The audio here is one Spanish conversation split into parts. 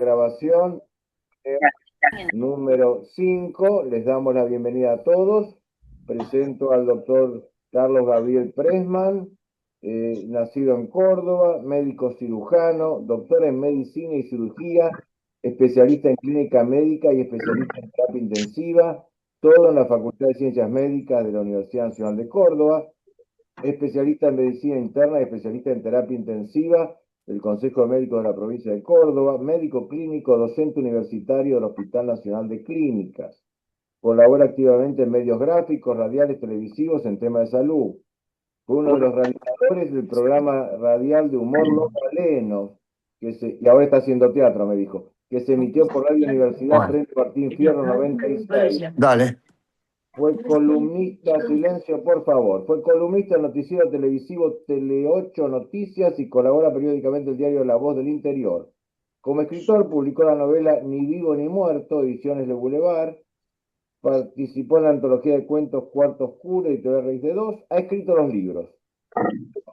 Grabación número 5. Les damos la bienvenida a todos. Presento al doctor Carlos Gabriel Pressman, nacido en Córdoba, médico cirujano, doctor en medicina y cirugía, especialista en clínica médica y especialista en terapia intensiva, todo en la Facultad de Ciencias Médicas de la Universidad Nacional de Córdoba, especialista en medicina interna y especialista en terapia intensiva del Consejo de Médicos de la provincia de Córdoba, médico clínico, docente universitario del Hospital Nacional de Clínicas. Colabora activamente en medios gráficos, radiales, televisivos en temas de salud. Fue uno de los realizadores del programa radial de humor Los Galenos, y ahora está haciendo teatro, me dijo, que se emitió por Radio Universidad Bueno, frente a Martín Fierro 96. dale. Fue columnista, silencio por favor, fue columnista en noticiero televisivo Tele 8 Noticias y colabora periódicamente en el diario La Voz del Interior. Como escritor publicó la novela Ni vivo ni muerto, ediciones de Boulevard, participó en la antología de cuentos Cuarto Oscuro, editorial Reis de Dos, ha escrito los libros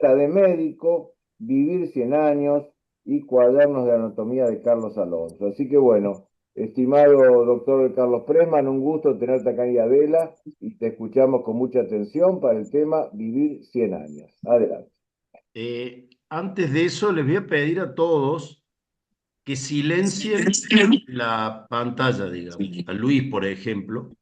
La de médico, Vivir 100 años y Cuadernos de anatomía de Carlos Alonso. Así que bueno, estimado doctor Carlos Pressman, un gusto tenerte acá en Adela y te escuchamos con mucha atención para el tema Vivir 100 años. Adelante. Antes de eso, les voy a pedir a todos que silencien la pantalla, digamos. A Luis, por ejemplo.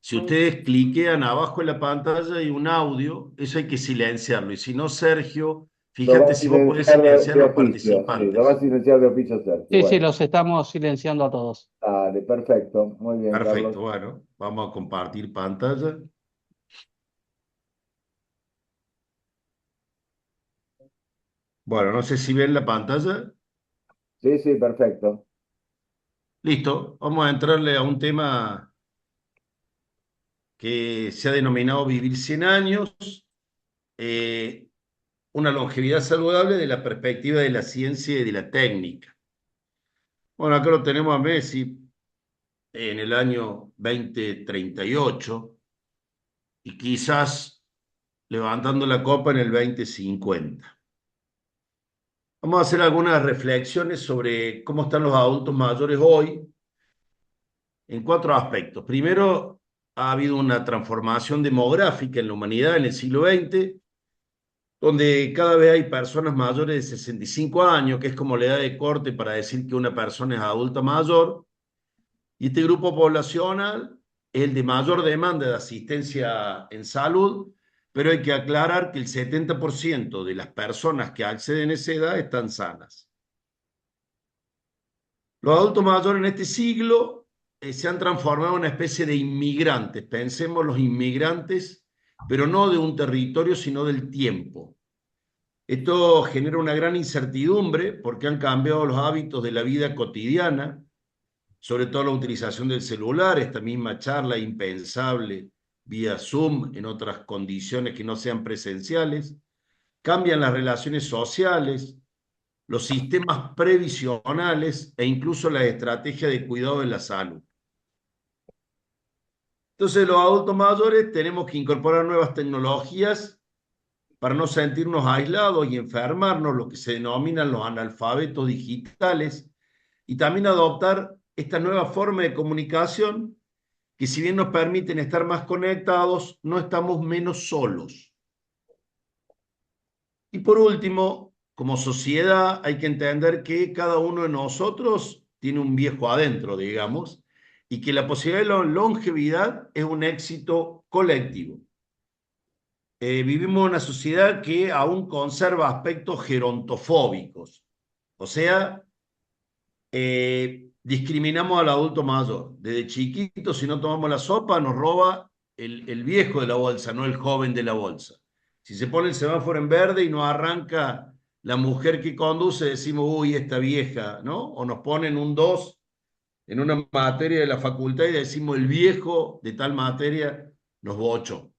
Si ustedes cliquean abajo en la pantalla hay un audio, eso hay que silenciarlo. Y si no, Sergio, Lo va fíjate a si vos podés silenciar silenciar de los oficio, sí, lo va a participantes. silenciar de oficio, Sergio. Sí, sí, Bueno, los estamos silenciando a todos. dale, perfecto. Muy bien, Carlos. Perfecto, bueno, vamos a compartir pantalla. Bueno, no sé si ven la pantalla. Sí, sí, perfecto. Listo, vamos a entrarle a un tema que se ha denominado Vivir 100 años, eh, una longevidad saludable de la perspectiva de la ciencia y de la técnica. Bueno, acá lo tenemos a Messi en el año 2038 y quizás levantando la copa en el 2050. Vamos a hacer algunas reflexiones sobre cómo están los adultos mayores hoy en cuatro aspectos. Primero, ha habido una transformación demográfica en la humanidad en el siglo XX, donde cada vez hay personas mayores de 65 años, que es como la edad de corte para decir que una persona es adulta mayor, y este grupo poblacional es el de mayor demanda de asistencia en salud, pero hay que aclarar que el 70% de las personas que acceden a esa edad están sanas. Los adultos mayores en este siglo se han transformado en una especie de inmigrantes. Pensemos los inmigrantes, pero no de un territorio, sino del tiempo. Esto genera una gran incertidumbre porque han cambiado los hábitos de la vida cotidiana, sobre todo la utilización del celular, esta misma charla impensable vía Zoom en otras condiciones que no sean presenciales. Cambian las relaciones sociales, los sistemas previsionales e incluso la estrategia de cuidado de la salud. Entonces, los adultos mayores tenemos que incorporar nuevas tecnologías para no sentirnos aislados y enfermarnos, lo que se denominan los analfabetos digitales, y también adoptar esta nueva forma de comunicación que si bien nos permiten estar más conectados, no estamos menos solos. Y por último, como sociedad hay que entender que cada uno de nosotros tiene un viejo adentro, digamos, y que la posibilidad de la longevidad es un éxito colectivo. Vivimos en una sociedad que aún conserva aspectos gerontofóbicos, o sea, discriminamos al adulto mayor. Desde chiquito, si no tomamos la sopa, nos roba el viejo de la bolsa, no el joven de la bolsa. Si se pone el semáforo en verde y no arranca la mujer que conduce, decimos, uy, esta vieja, ¿no? O nos ponen un 2 en una materia de la facultad y decimos, el viejo de tal materia nos bochó.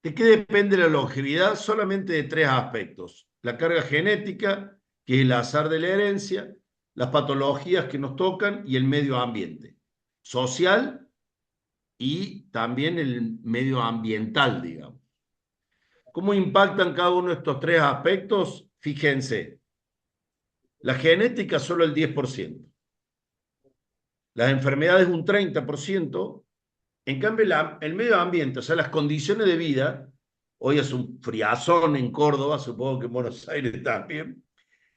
¿De qué depende la longevidad? Solamente de tres aspectos. La carga genética, que es el azar de la herencia, las patologías que nos tocan y el medio ambiente. Social y también el medio ambiental, digamos. ¿Cómo impactan cada uno de estos tres aspectos? Fíjense. La genética solo el 10%. Las enfermedades un 30%. En cambio, el medio ambiente, o sea, las condiciones de vida, hoy es un friazón en Córdoba, supongo que en Buenos Aires también,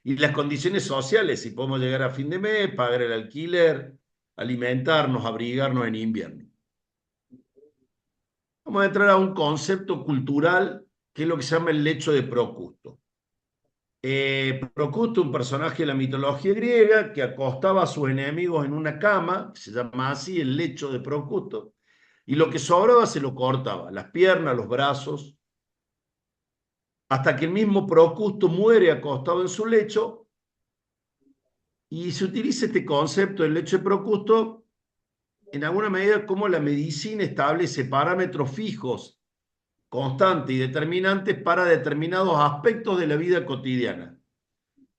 y las condiciones sociales, si podemos llegar a fin de mes, pagar el alquiler, alimentarnos, abrigarnos en invierno. Vamos a entrar a un concepto cultural que es lo que se llama el lecho de Procusto. Procusto, un personaje de la mitología griega que acostaba a sus enemigos en una cama, que se llama así el lecho de Procusto, y lo que sobraba se lo cortaba, las piernas, los brazos, hasta que el mismo Procusto muere acostado en su lecho, y se utiliza este concepto del lecho de Procusto en alguna medida como la medicina establece parámetros fijos, constantes y determinantes para determinados aspectos de la vida cotidiana.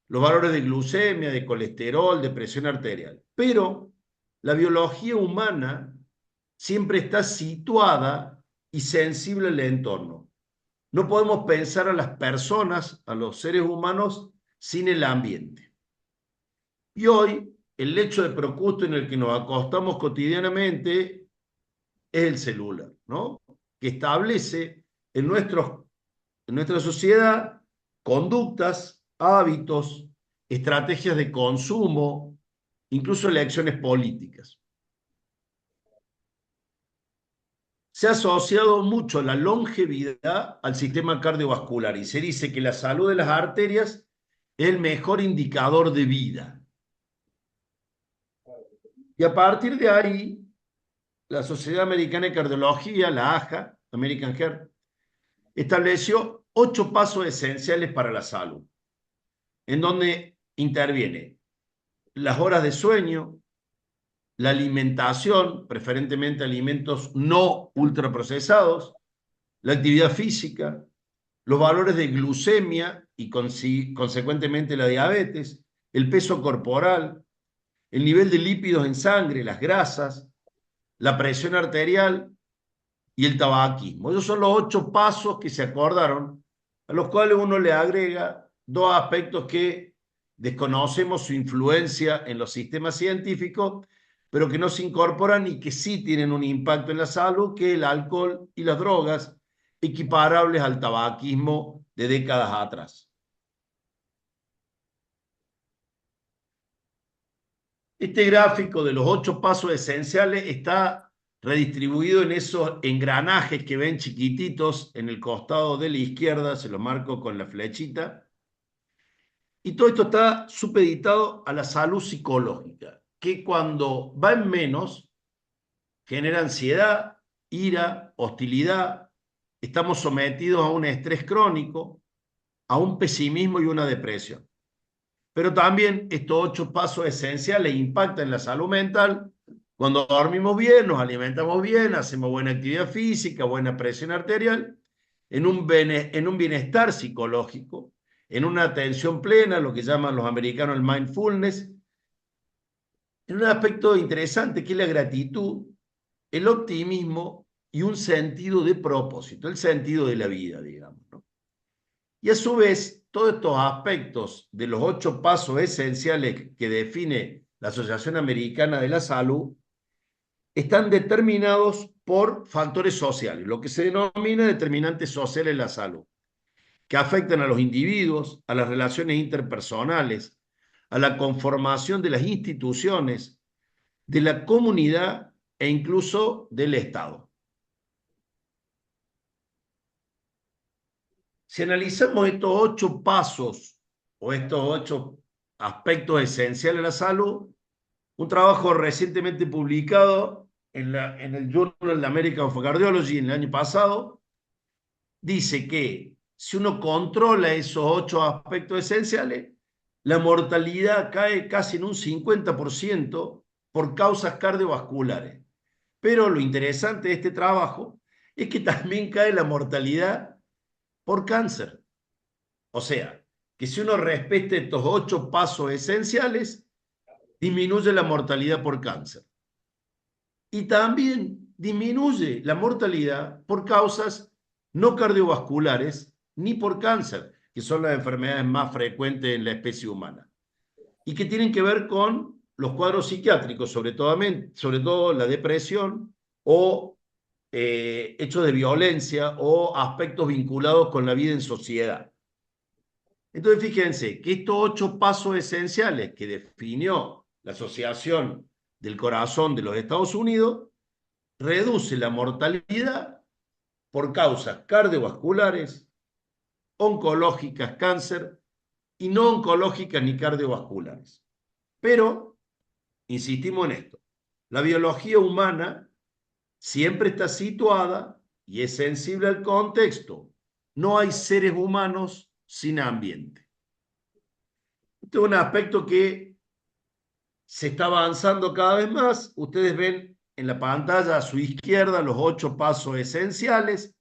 Los valores de glucemia, de colesterol, de presión arterial. Pero la biología humana siempre está situada y sensible al entorno. No podemos pensar a las personas, a los seres humanos, sin el ambiente. Y hoy, el lecho de Procusto en el que nos acostamos cotidianamente es el celular, ¿no? Que establece en nuestra sociedad conductas, hábitos, estrategias de consumo, incluso elecciones políticas. Se ha asociado mucho la longevidad al sistema cardiovascular y se dice que la salud de las arterias es el mejor indicador de vida. Y a partir de ahí, la Sociedad Americana de Cardiología, la AHA, American Heart, estableció 8 pasos esenciales para la salud, en donde interviene las horas de sueño, la alimentación, preferentemente alimentos no ultraprocesados, la actividad física, los valores de glucemia y consecuentemente la diabetes, el peso corporal, el nivel de lípidos en sangre, las grasas, la presión arterial y el tabaquismo. Esos son los 8 pasos que se acordaron, a los cuales uno le agrega 2 aspectos que desconocemos su influencia en los sistemas científicos, pero que no se incorporan y que sí tienen un impacto en la salud, que es el alcohol y las drogas, equiparables al tabaquismo de décadas atrás. Este gráfico de los 8 pasos esenciales está redistribuido en esos engranajes que ven chiquititos en el costado de la izquierda, se lo marco con la flechita. Y todo esto está supeditado a la salud psicológica, que cuando va en menos, genera ansiedad, ira, hostilidad, estamos sometidos a un estrés crónico, a un pesimismo y una depresión. Pero también estos 8 pasos esenciales impactan en la salud mental. Cuando dormimos bien, nos alimentamos bien, hacemos buena actividad física, buena presión arterial, en un bienestar psicológico, en una atención plena, lo que llaman los americanos el mindfulness, en un aspecto interesante que es la gratitud, el optimismo y un sentido de propósito, el sentido de la vida, digamos, ¿no? Y a su vez, todos estos aspectos de los 8 pasos esenciales que define la Asociación Americana de la Salud están determinados por factores sociales, lo que se denomina determinantes sociales de la salud, que afectan a los individuos, a las relaciones interpersonales, a la conformación de las instituciones, de la comunidad e incluso del Estado. Si analizamos estos 8 pasos o estos 8 aspectos esenciales de la salud, un trabajo recientemente publicado en el Journal American of Cardiology en el año pasado, dice que si uno controla esos 8 aspectos esenciales, la mortalidad cae casi en un 50% por causas cardiovasculares. Pero lo interesante de este trabajo es que también cae la mortalidad por cáncer. O sea, que si uno respeta estos 8 pasos esenciales, disminuye la mortalidad por cáncer. Y también disminuye la mortalidad por causas no cardiovasculares ni por cáncer, que son las enfermedades más frecuentes en la especie humana. y que tienen que ver con los cuadros psiquiátricos, sobre todo la depresión o hechos de violencia o aspectos vinculados con la vida en sociedad. Entonces, fíjense que estos 8 pasos esenciales que definió la Asociación del Corazón de los Estados Unidos reduce la mortalidad por causas cardiovasculares, oncológicas, cáncer, y no oncológicas ni cardiovasculares. Pero, insistimos en esto, la biología humana siempre está situada y es sensible al contexto. No hay seres humanos sin ambiente. Este es un aspecto que se está avanzando cada vez más. Ustedes ven en la pantalla a su izquierda los 8 pasos esenciales,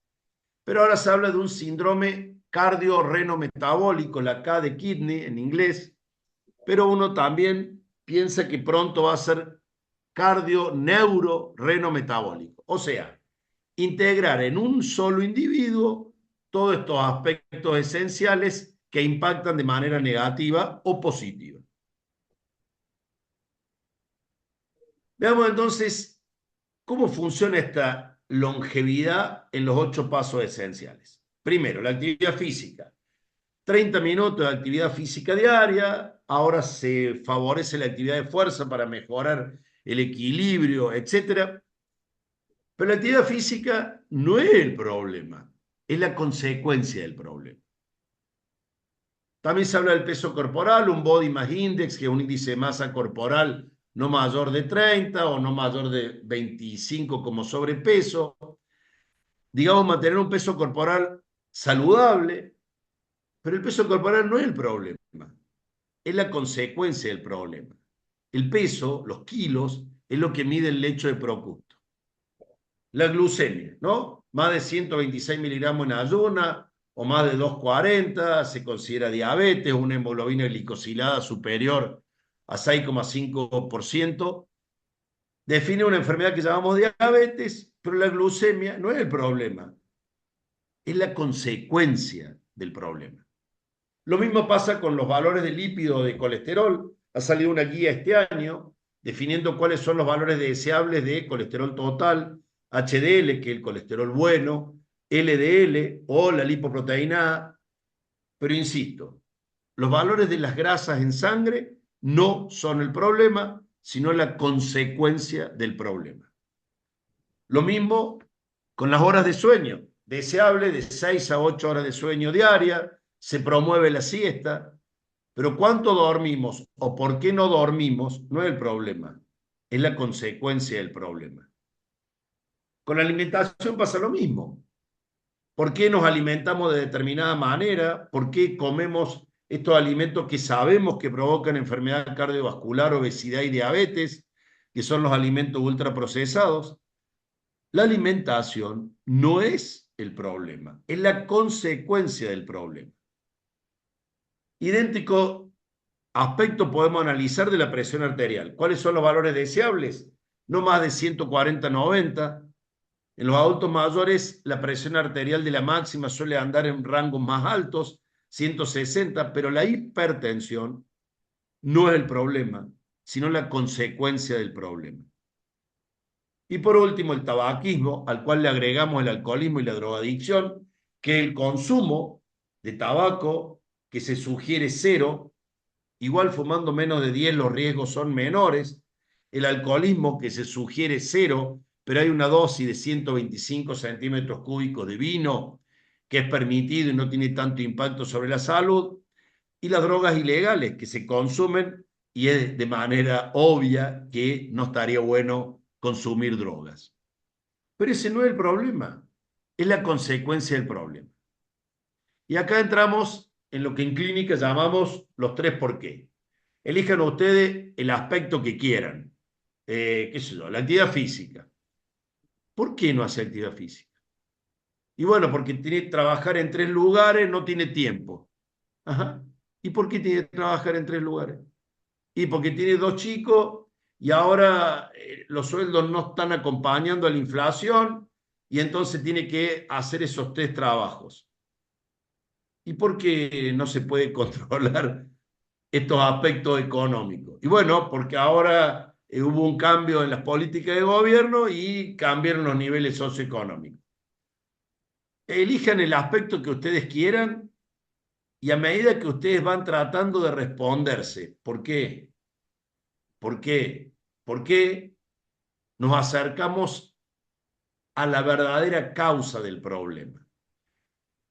pero ahora se habla de un síndrome cardio-reno-metabólico, la K de kidney en inglés, pero uno también piensa que pronto va a ser cardio-neuro-reno-metabólico. O sea, integrar en un solo individuo todos estos aspectos esenciales que impactan de manera negativa o positiva. Veamos entonces cómo funciona esta longevidad en los 8 pasos esenciales. Primero, la actividad física. 30 minutos de actividad física diaria, ahora se favorece la actividad de fuerza para mejorar el equilibrio, etc. Pero la actividad física no es el problema, es la consecuencia del problema. También se habla del peso corporal, un body mass index, que es un índice de masa corporal no mayor de 30 o no mayor de 25 como sobrepeso. Digamos, mantener un peso corporal saludable, pero el peso corporal no es el problema, es la consecuencia del problema. El peso, los kilos, es lo que mide el lecho de Procusto. La glucemia, ¿no? Más de 126 miligramos en ayuna o más de 240, se considera diabetes, una hemoglobina glicosilada superior a 6,5%. Define una enfermedad que llamamos diabetes, pero la glucemia no es el problema, es la consecuencia del problema. Lo mismo pasa con los valores de lípido o de colesterol. Ha salido una guía este año definiendo cuáles son los valores deseables de colesterol total, HDL, que es el colesterol bueno, LDL o la lipoproteína A. Pero insisto, los valores de las grasas en sangre no son el problema, sino la consecuencia del problema. Lo mismo con las horas de sueño. Deseable de 6 a 8 horas de sueño diaria, se promueve la siesta, pero cuánto dormimos o por qué no dormimos no es el problema, es la consecuencia del problema. Con la alimentación pasa lo mismo. ¿Por qué nos alimentamos de determinada manera? ¿Por qué comemos estos alimentos que sabemos que provocan enfermedad cardiovascular, obesidad y diabetes, que son los alimentos ultraprocesados? La alimentación no es el problema, es la consecuencia del problema. Idéntico aspecto podemos analizar de la presión arterial. ¿Cuáles son los valores deseables? No más de 140/90. En los adultos mayores, la presión arterial de la máxima suele andar en rangos más altos, 160, pero la hipertensión no es el problema, sino la consecuencia del problema. Y por último, el tabaquismo, al cual le agregamos el alcoholismo y la drogadicción, que el consumo de tabaco, que se sugiere 0, igual fumando menos de 10 los riesgos son menores, el alcoholismo, que se sugiere 0, pero hay una dosis de 125 centímetros cúbicos de vino que es permitido y no tiene tanto impacto sobre la salud, y las drogas ilegales que se consumen y es de manera obvia que no estaría bueno consumir drogas. Pero ese no es el problema, es la consecuencia del problema. Y acá entramos en lo que en clínica llamamos los 3 por qué. Elijan ustedes el aspecto que quieran. Qué sé yo, la actividad física. ¿Por qué no hace actividad física? Y bueno, porque tiene que trabajar en 3 lugares, no tiene tiempo. Ajá. ¿Y por qué tiene que trabajar en 3 lugares? Y porque tiene 2 chicos y ahora los sueldos no están acompañando a la inflación y entonces tiene que hacer esos 3 trabajos. ¿Y por qué no se puede controlar estos aspectos económicos. Y bueno, porque ahora hubo un cambio en las políticas de gobierno y cambiaron los niveles socioeconómicos. Elijan el aspecto que ustedes quieran y a medida que ustedes van tratando de responderse, ¿por qué? ¿Por qué? ¿Por qué nos acercamos a la verdadera causa del problema?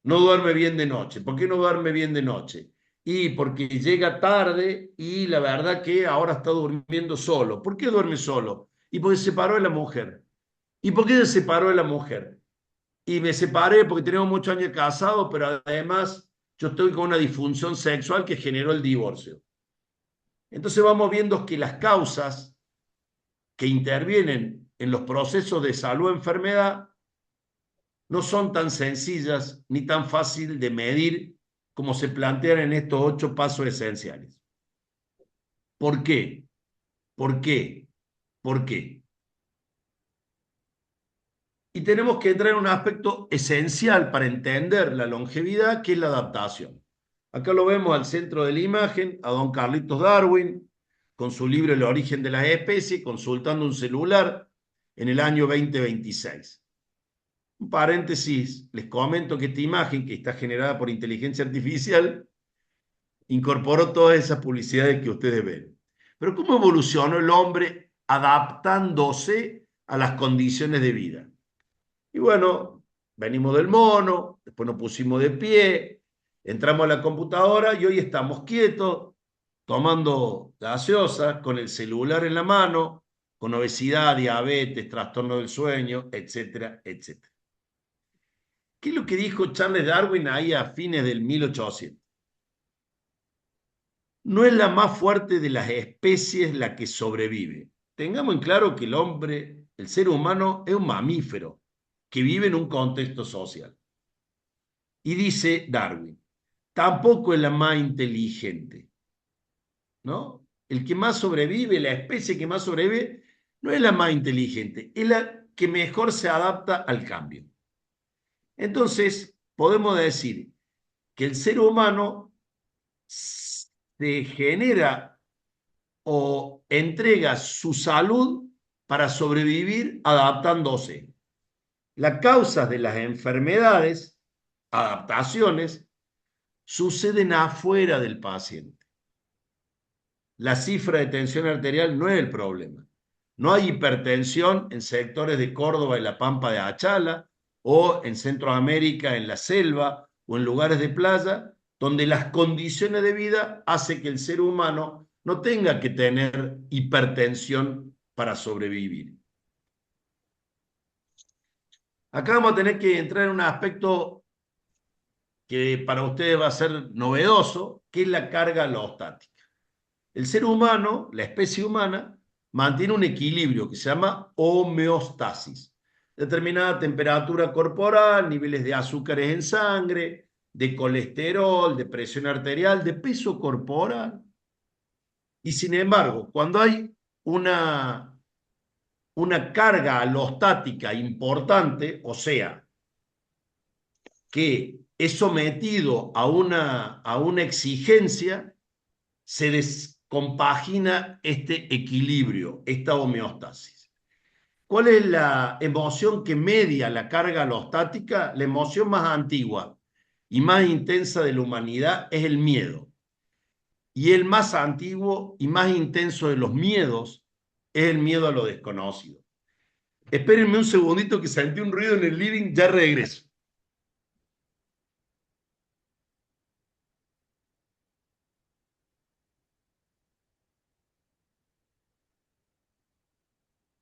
No duerme bien de noche. ¿Por qué no duerme bien de noche? Y porque llega tarde y la verdad que ahora está durmiendo solo. ¿Por qué duerme solo? Y porque se separó de la mujer. ¿Y por qué se separó de la mujer? Y me separé porque tenemos muchos años casados, pero además yo estoy con una disfunción sexual que generó el divorcio. Entonces vamos viendo que las causas que intervienen en los procesos de salud o enfermedad no son tan sencillas ni tan fácil de medir como se plantean en estos 8 pasos esenciales. ¿Por qué? ¿Por qué? ¿Por qué? Y tenemos que entrar en un aspecto esencial para entender la longevidad, que es la adaptación. Acá lo vemos al centro de la imagen, a don Carlitos Darwin, con su libro El origen de las especies, consultando un celular en el año 2026. Un paréntesis, les comento que esta imagen, que está generada por inteligencia artificial, incorporó todas esas publicidades que ustedes ven. Pero ¿cómo evolucionó el hombre adaptándose a las condiciones de vida? Y bueno, venimos del mono, después nos pusimos de pie, entramos a la computadora y hoy estamos quietos, tomando gaseosa, con el celular en la mano, con obesidad, diabetes, trastorno del sueño, etcétera, etcétera. ¿Qué es lo que dijo Charles Darwin ahí a fines del 1800? No es la más fuerte de las especies la que sobrevive. Tengamos en claro que el hombre, el ser humano, es un mamífero que vive en un contexto social. Y dice Darwin, tampoco es la más inteligente, ¿no? El que más sobrevive, la especie que más sobrevive, no es la más inteligente, es la que mejor se adapta al cambio. Entonces, podemos decir que el ser humano se genera o entrega su salud para sobrevivir adaptándose. Las causas de las enfermedades, adaptaciones, suceden afuera del paciente. La cifra de tensión arterial no es el problema. No hay hipertensión en sectores de Córdoba y la Pampa de Achala, o en Centroamérica, en la selva, o en lugares de playa, donde las condiciones de vida hacen que el ser humano no tenga que tener hipertensión para sobrevivir. Acá vamos a tener que entrar en un aspecto que para ustedes va a ser novedoso, que es la carga alostática. El ser humano, la especie humana, mantiene un equilibrio que se llama homeostasis. Determinada temperatura corporal, niveles de azúcares en sangre, de colesterol, de presión arterial, de peso corporal. Y sin embargo, cuando hay una carga alostática importante, o sea, que es sometido a una exigencia, se descompagina este equilibrio, esta homeostasis. ¿Cuál es la emoción que media la carga alostática? La emoción más antigua y más intensa de la humanidad es el miedo. Y el más antiguo y más intenso de los miedos es el miedo a lo desconocido. Espérenme un segundito que sentí un ruido en el living, ya regreso.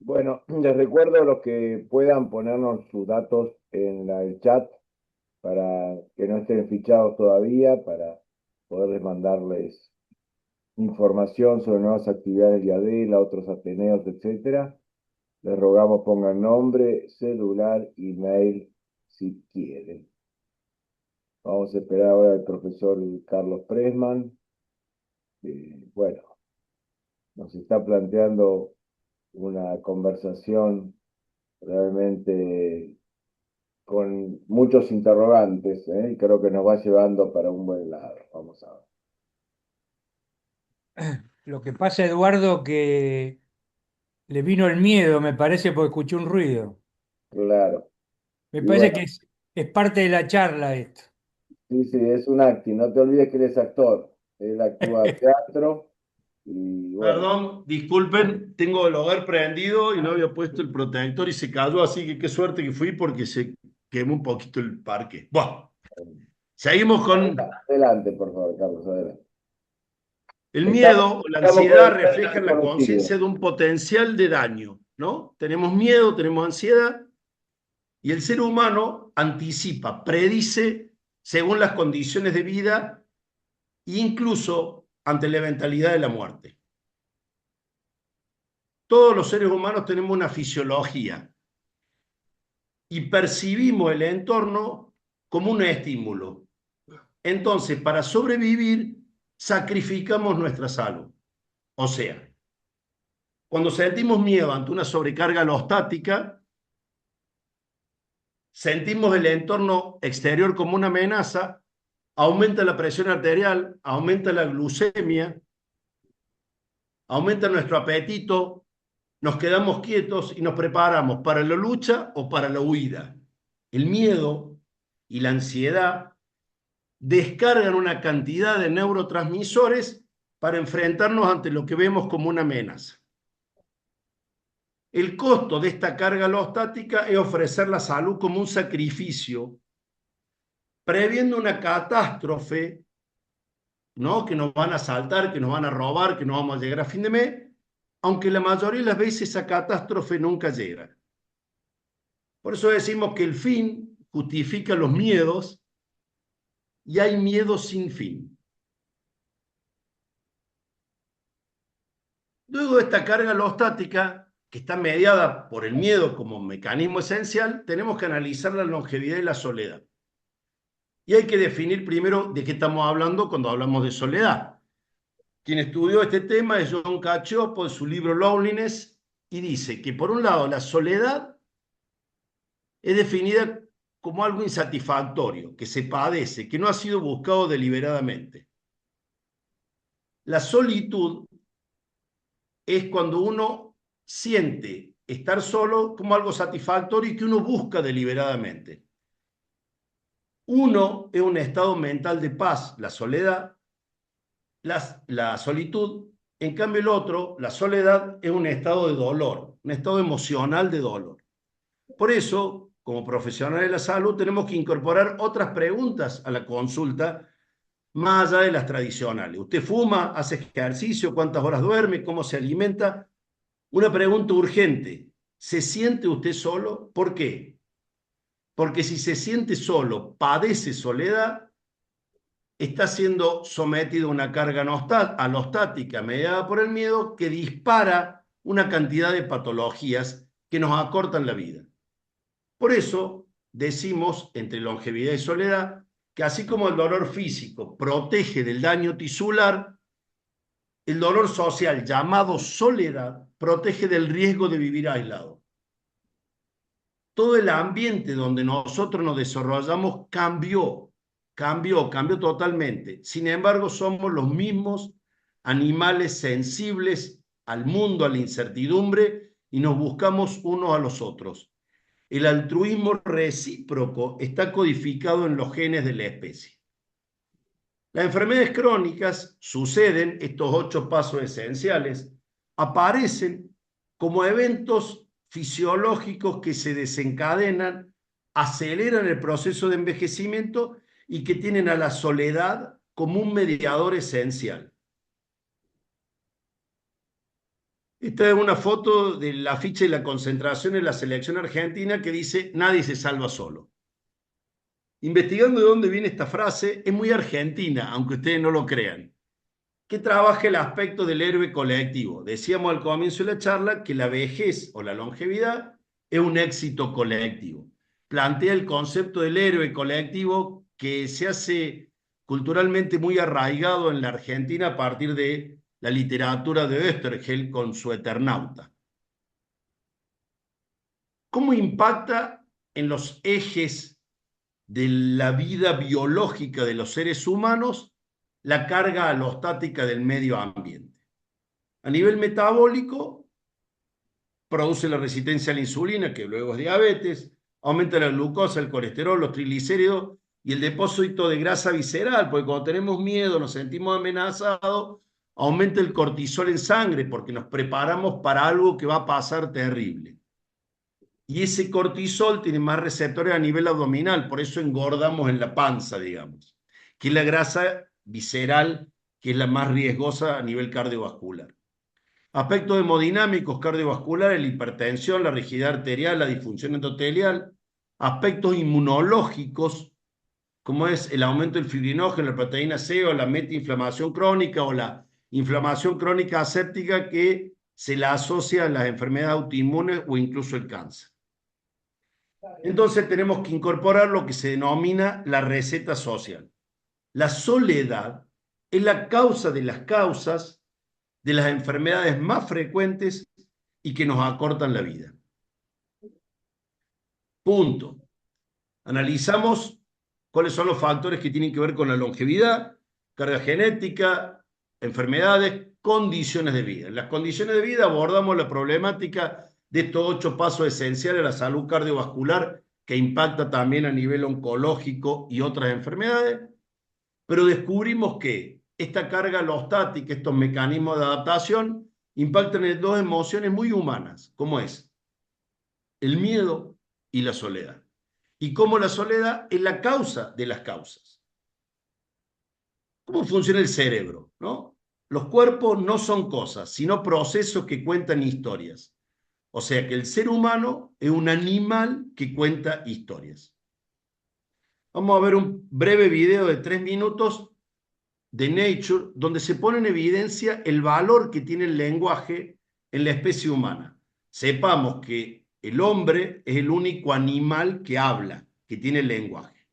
Bueno, les recuerdo a los que puedan ponernos sus datos en el chat para que no estén fichados todavía, para poderles mandarles información sobre nuevas actividades de ADELA, otros Ateneos, etcétera. Les rogamos pongan nombre, celular, email, si quieren. Vamos a esperar ahora al profesor Carlos Pressman. Bueno, nos está planteando una conversación realmente con muchos interrogantes, y creo que nos va llevando para un buen lado. Vamos a ver. Lo que pasa, Eduardo, que le vino el miedo, me parece, porque escuché un ruido. Claro. Me Y parece bueno, que es parte de la charla esto. sí, sí, es un acting. No te olvides que él es actor. Él actúa teatro y bueno, Perdón, disculpen, tengo el hogar prendido y no había puesto el protector y se cayó, así que qué suerte que fui porque se quemó un poquito el parque. Bueno, seguimos con adelante, por favor, Carlos, adelante. el Estamos, miedo o la estamos con ansiedad el frente reflejan la desconocido. conciencia de un potencial de daño, ¿no? Tenemos miedo, tenemos ansiedad y el ser humano anticipa, predice según las condiciones de vida e incluso ante la eventualidad de la muerte. Todos los seres humanos tenemos una fisiología y percibimos el entorno como un estímulo. Entonces, para sobrevivir, sacrificamos nuestra salud. O sea, cuando sentimos miedo ante una sobrecarga alostática, sentimos el entorno exterior como una amenaza, aumenta la presión arterial, aumenta la glucemia, aumenta nuestro apetito, nos quedamos quietos y nos preparamos para la lucha o para la huida. El miedo y la ansiedad descargan una cantidad de neurotransmisores para enfrentarnos ante lo que vemos como una amenaza. El costo de esta carga alostática es ofrecer la salud como un sacrificio, previendo una catástrofe, ¿no? Que nos van a asaltar, que nos van a robar, que no vamos a llegar a fin de mes, aunque la mayoría de las veces esa catástrofe nunca llega. Por eso decimos que el fin justifica los miedos y hay miedo sin fin. Luego de esta carga alostática, que está mediada por el miedo como mecanismo esencial, tenemos que analizar la longevidad y la soledad. Y hay que definir primero de qué estamos hablando cuando hablamos de soledad. Quien estudió este tema es John Cacioppo en su libro Loneliness y dice que por un lado la soledad es definida como algo insatisfactorio, que se padece, que no ha sido buscado deliberadamente. La solitud es cuando uno siente estar solo como algo satisfactorio y que uno busca deliberadamente. Uno es un estado mental de paz, la soledad, la solitud. En cambio el otro, la soledad, es un estado de dolor, un estado emocional de dolor. Por eso, como profesionales de la salud, tenemos que incorporar otras preguntas a la consulta más allá de las tradicionales. ¿Usted fuma? ¿Hace ejercicio? ¿Cuántas horas duerme? ¿Cómo se alimenta? Una pregunta urgente. ¿Se siente usted solo? ¿Por qué? Porque si se siente solo, padece soledad, está siendo sometido a una carga alostática mediada por el miedo que dispara una cantidad de patologías que nos acortan la vida. Por eso decimos, entre longevidad y soledad, que así como el dolor físico protege del daño tisular, el dolor social llamado soledad protege del riesgo de vivir aislado. Todo el ambiente donde nosotros nos desarrollamos cambió totalmente. Sin embargo, somos los mismos animales sensibles al mundo, a la incertidumbre, y nos buscamos unos a los otros. El altruismo recíproco está codificado en los genes de la especie. Las enfermedades crónicas suceden, estos 8 pasos esenciales, aparecen como eventos fisiológicos que se desencadenan, aceleran el proceso de envejecimiento y que tienen a la soledad como un mediador esencial. Esta es una foto del afiche de la concentración en la selección argentina que dice: nadie se salva solo. Investigando de dónde viene esta frase, es muy argentina, aunque ustedes no lo crean, que trabaja el aspecto del héroe colectivo. Decíamos al comienzo de la charla que la vejez o la longevidad es un éxito colectivo. Plantea el concepto del héroe colectivo que se hace culturalmente muy arraigado en la Argentina a partir de la literatura de Oesterheld con su Eternauta. ¿Cómo impacta en los ejes de la vida biológica de los seres humanos la carga alostática del medio ambiente? A nivel metabólico, produce la resistencia a la insulina, que luego es diabetes, aumenta la glucosa, el colesterol, los triglicéridos y el depósito de grasa visceral, porque cuando tenemos miedo, nos sentimos amenazados, aumenta el cortisol en sangre, porque nos preparamos para algo que va a pasar terrible. Y ese cortisol tiene más receptores a nivel abdominal, por eso engordamos en la panza, digamos, que es la grasa visceral, que es la más riesgosa a nivel cardiovascular. Aspectos hemodinámicos cardiovasculares, la hipertensión, la rigidez arterial, la disfunción endotelial. Aspectos inmunológicos, como es el aumento del fibrinógeno, la proteína C o la metainflamación crónica o la inflamación crónica aséptica que se la asocia a las enfermedades autoinmunes o incluso el cáncer. Entonces tenemos que incorporar lo que se denomina la receta social. La soledad es la causa de las causas de las enfermedades más frecuentes y que nos acortan la vida. Punto. Analizamos cuáles son los factores que tienen que ver con la longevidad, carga genética, enfermedades, condiciones de vida. En las condiciones de vida abordamos la problemática de estos 8 pasos esenciales de la salud cardiovascular que impacta también a nivel oncológico y otras enfermedades, pero descubrimos que esta carga alostática, estos mecanismos de adaptación, impactan en 2 emociones muy humanas, como es el miedo y la soledad. Y cómo la soledad es la causa de las causas. ¿Cómo funciona el cerebro? ¿No? Los cuerpos no son cosas, sino procesos que cuentan historias. O sea que el ser humano es un animal que cuenta historias. Vamos a ver un breve video de 3 minutos de Nature, donde se pone en evidencia el valor que tiene el lenguaje en la especie humana. Sepamos que el hombre es el único animal que habla, que tiene lenguaje.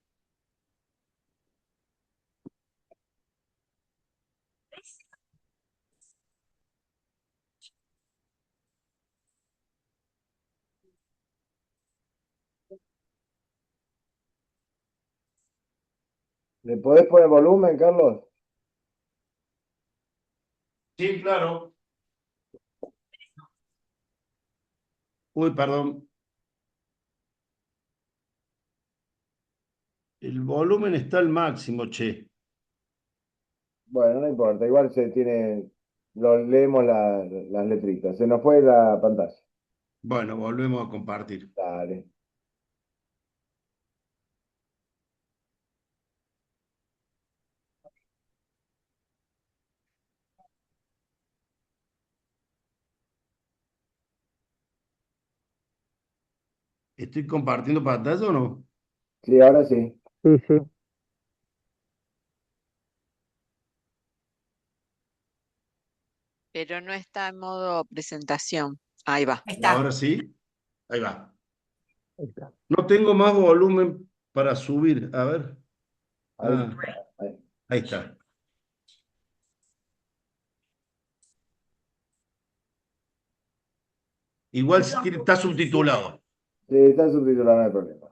¿Le podés poner volumen, Carlos? Sí, claro. Uy, perdón. El volumen está al máximo, che. Bueno, no importa, igual se tiene, lo leemos las letritas. Se nos fue la pantalla. Bueno, volvemos a compartir. Dale. ¿Estoy compartiendo pantalla o no? Sí, ahora sí. Sí, sí. Pero no está en modo presentación. Ahí va. Ahí está. Ahora sí. Ahí va. Ahí está. No tengo más volumen para subir. A ver. Ahí, Ah, ahí. ahí está. Igual está subtitulado. Sí, está subtitulado, no hay problema.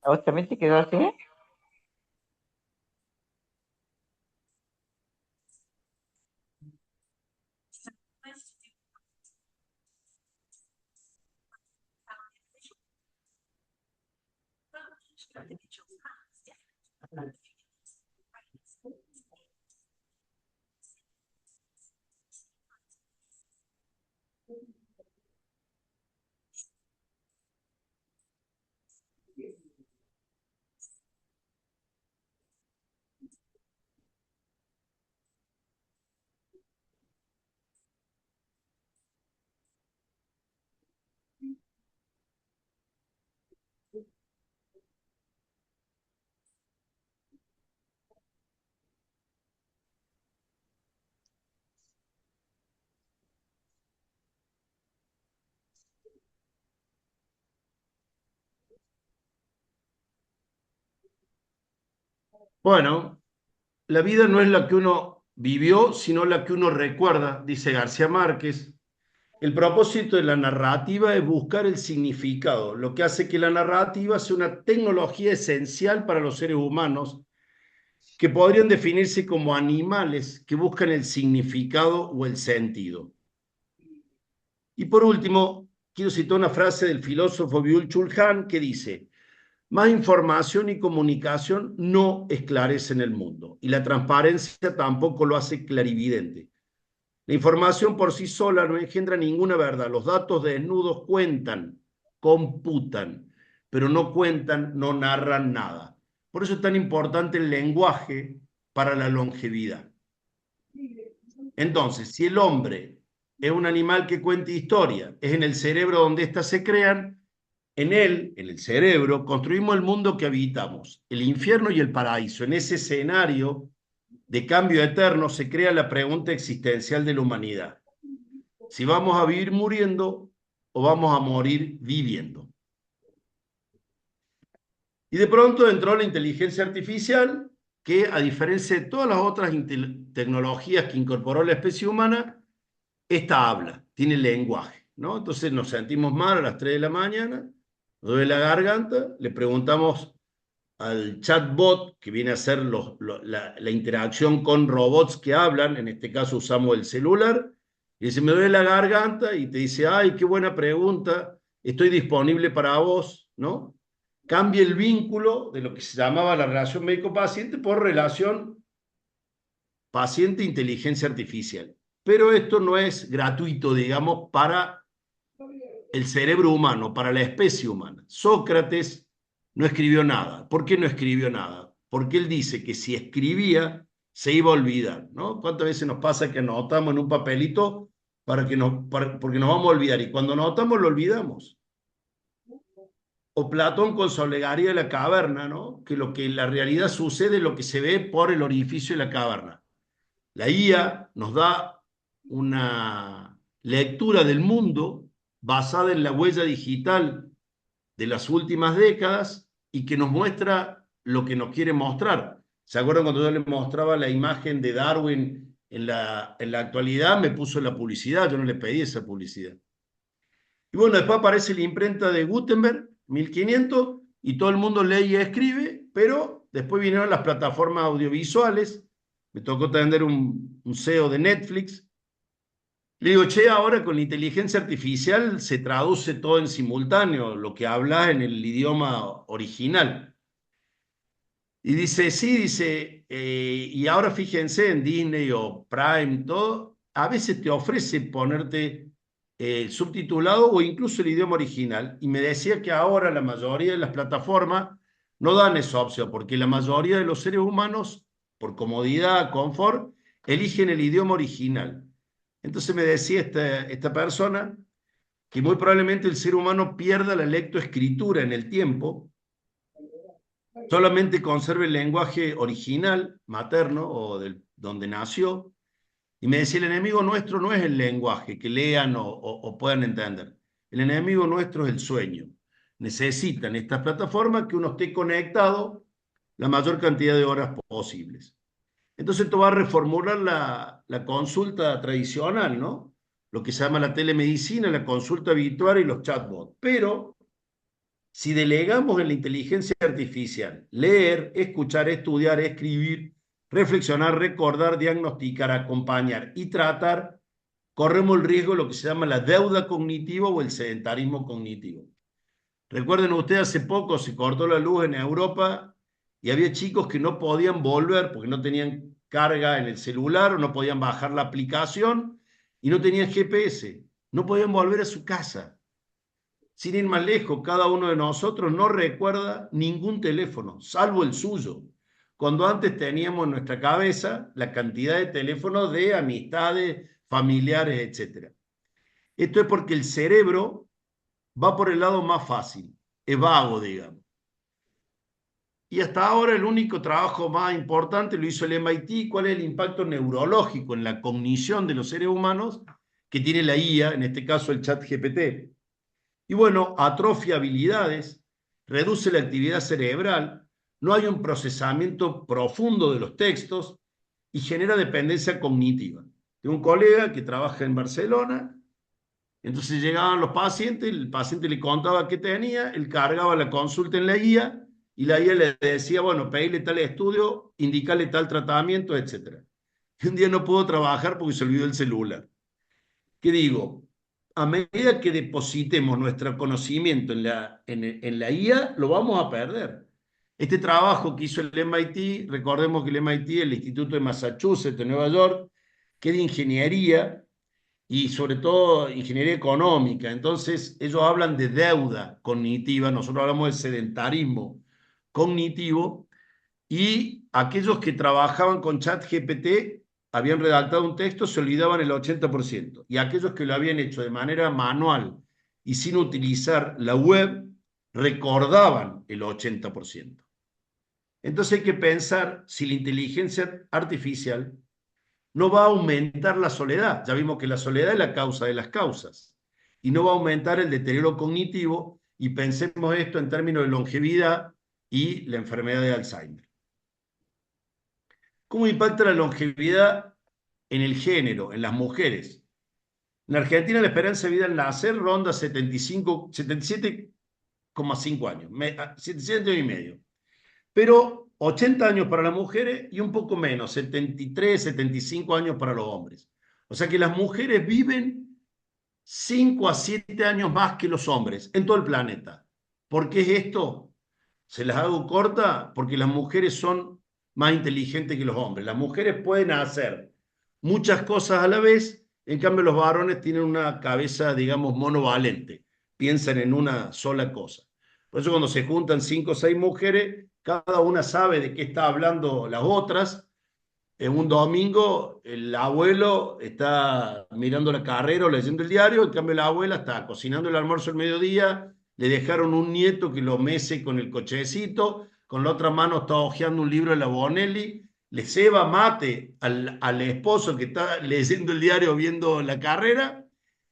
¿A vos también te quedó así? Bueno, la vida no es la que uno vivió, sino la que uno recuerda, dice García Márquez. El propósito de la narrativa es buscar el significado, lo que hace que la narrativa sea una tecnología esencial para los seres humanos que podrían definirse como animales que buscan el significado o el sentido. Y por último, quiero citar una frase del filósofo Byung-Chul Han que dice: más información y comunicación no esclarecen el mundo, y la transparencia tampoco lo hace clarividente. La información por sí sola no engendra ninguna verdad. Los datos desnudos cuentan, computan, pero no cuentan, no narran nada. Por eso es tan importante el lenguaje para la longevidad. Entonces, si el hombre es un animal que cuenta historia, es en el cerebro donde éstas se crean, en él, en el cerebro, construimos el mundo que habitamos, el infierno y el paraíso. En ese escenario de cambio eterno se crea la pregunta existencial de la humanidad: si vamos a vivir muriendo o vamos a morir viviendo. Y de pronto entró la inteligencia artificial, que a diferencia de todas las otras tecnologías que incorporó la especie humana, esta habla, tiene lenguaje, ¿no? Entonces nos sentimos mal a las 3 de la mañana, nos duele la garganta, le preguntamos al chatbot, que viene a ser la interacción con robots que hablan, en este caso usamos el celular, y dice: me duele la garganta, y te dice: ay, qué buena pregunta, estoy disponible para vos, ¿no? Cambia el vínculo de lo que se llamaba la relación médico-paciente por relación paciente-inteligencia artificial. Pero esto no es gratuito, digamos, para el cerebro humano, para la especie humana. Sócrates no escribió nada. ¿Por qué no escribió nada? Porque él dice que si escribía se iba a olvidar, ¿no? ¿Cuántas veces nos pasa que anotamos en un papelito porque nos vamos a olvidar, y cuando anotamos lo olvidamos? O Platón con su alegoría de la caverna, ¿no? Que lo que en la realidad sucede es lo que se ve por el orificio de la caverna. La IA nos da una lectura del mundo basada en la huella digital de las últimas décadas y que nos muestra lo que nos quiere mostrar. ¿Se acuerdan cuando yo les mostraba la imagen de Darwin en la actualidad? Me puso la publicidad, yo no le pedí esa publicidad. Y bueno, después aparece la imprenta de Gutenberg, 1500, y todo el mundo lee y escribe, pero después vinieron las plataformas audiovisuales. Me tocó atender un CEO de Netflix. Le digo: che, ahora con la inteligencia artificial se traduce todo en simultáneo, lo que hablas en el idioma original. Y dice: sí, dice, y ahora fíjense en Disney o Prime, todo, a veces te ofrece ponerte subtitulado o incluso el idioma original. Y me decía que ahora la mayoría de las plataformas no dan esa opción, porque la mayoría de los seres humanos, por comodidad, confort, eligen el idioma original. Entonces me decía esta persona que muy probablemente el ser humano pierda la lectoescritura en el tiempo, solamente conserve el lenguaje original, materno, o donde nació. Y me decía: el enemigo nuestro no es el lenguaje, que lean o puedan entender. El enemigo nuestro es el sueño. Necesitan estas plataformas que uno esté conectado la mayor cantidad de horas posibles. Entonces esto va a reformular la consulta tradicional, ¿no? Lo que se llama la telemedicina, la consulta virtual y los chatbots. Pero Si delegamos en la inteligencia artificial leer, escuchar, estudiar, escribir, reflexionar, recordar, diagnosticar, acompañar y tratar, corremos el riesgo de lo que se llama la deuda cognitiva o el sedentarismo cognitivo. Recuerden ustedes, hace poco se cortó la luz en Europa y había chicos que no podían volver porque no tenían carga en el celular o no podían bajar la aplicación y no tenían GPS. No podían volver a su casa. Sin ir más lejos, cada uno de nosotros no recuerda ningún teléfono, salvo el suyo. Cuando antes teníamos en nuestra cabeza la cantidad de teléfonos de amistades, familiares, etc. Esto es porque el cerebro va por el lado más fácil, es vago, digamos. Y hasta ahora el único trabajo más importante lo hizo el MIT. ¿Cuál es el impacto neurológico en la cognición de los seres humanos que tiene la IA, en este caso el ChatGPT? Y bueno, atrofia habilidades, reduce la actividad cerebral, no hay un procesamiento profundo de los textos y genera dependencia cognitiva. Tengo un colega que trabaja en Barcelona, entonces llegaban los pacientes, el paciente le contaba qué tenía, él cargaba la consulta en la guía y la guía le decía, bueno, pedirle tal estudio, indicarle tal tratamiento, etc. Y un día no pudo trabajar porque se olvidó el celular. ¿Qué digo? A medida que depositemos nuestro conocimiento en la IA, lo vamos a perder. Este trabajo que hizo el MIT, recordemos que el MIT, el Instituto de Massachusetts de Nueva York, que es de ingeniería y sobre todo ingeniería económica. Entonces, ellos hablan de deuda cognitiva, nosotros hablamos de sedentarismo cognitivo, y aquellos que trabajaban con ChatGPT habían redactado un texto, se olvidaban el 80%. Y aquellos que lo habían hecho de manera manual y sin utilizar la web, recordaban el 80%. Entonces hay que pensar si la inteligencia artificial no va a aumentar la soledad. Ya vimos que la soledad es la causa de las causas. Y no va a aumentar el deterioro cognitivo. Y pensemos esto en términos de longevidad y la enfermedad de Alzheimer. ¿Cómo impacta la longevidad en el género, en las mujeres? En Argentina la esperanza de vida al nacer ronda 77,5 años, 77 años y medio. Pero 80 años para las mujeres y un poco menos, 73, 75 años para los hombres. O sea que las mujeres viven 5 a 7 años más que los hombres en todo el planeta. ¿Por qué es esto? Se las hago corta porque las mujeres son más inteligentes que los hombres. Las mujeres pueden hacer muchas cosas a la vez, en cambio los varones tienen una cabeza, digamos, monovalente, piensan en una sola cosa. Por eso cuando se juntan 5 o 6 mujeres, cada una sabe de qué está hablando las otras. En un domingo el abuelo está mirando la carrera o leyendo el diario, en cambio la abuela está cocinando el almuerzo al mediodía, le dejaron un nieto que lo mece con el cochecito, con la otra mano está hojeando un libro de la Bonelli, le ceba mate al esposo que está leyendo el diario viendo la carrera,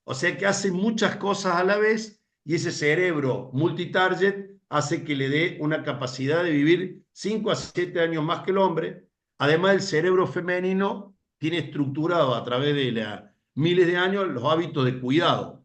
o sea que hace muchas cosas a la vez y ese cerebro multitarget hace que le dé una capacidad de vivir 5 a 7 años más que el hombre. Además, el cerebro femenino tiene estructurado a través de miles de años los hábitos de cuidado,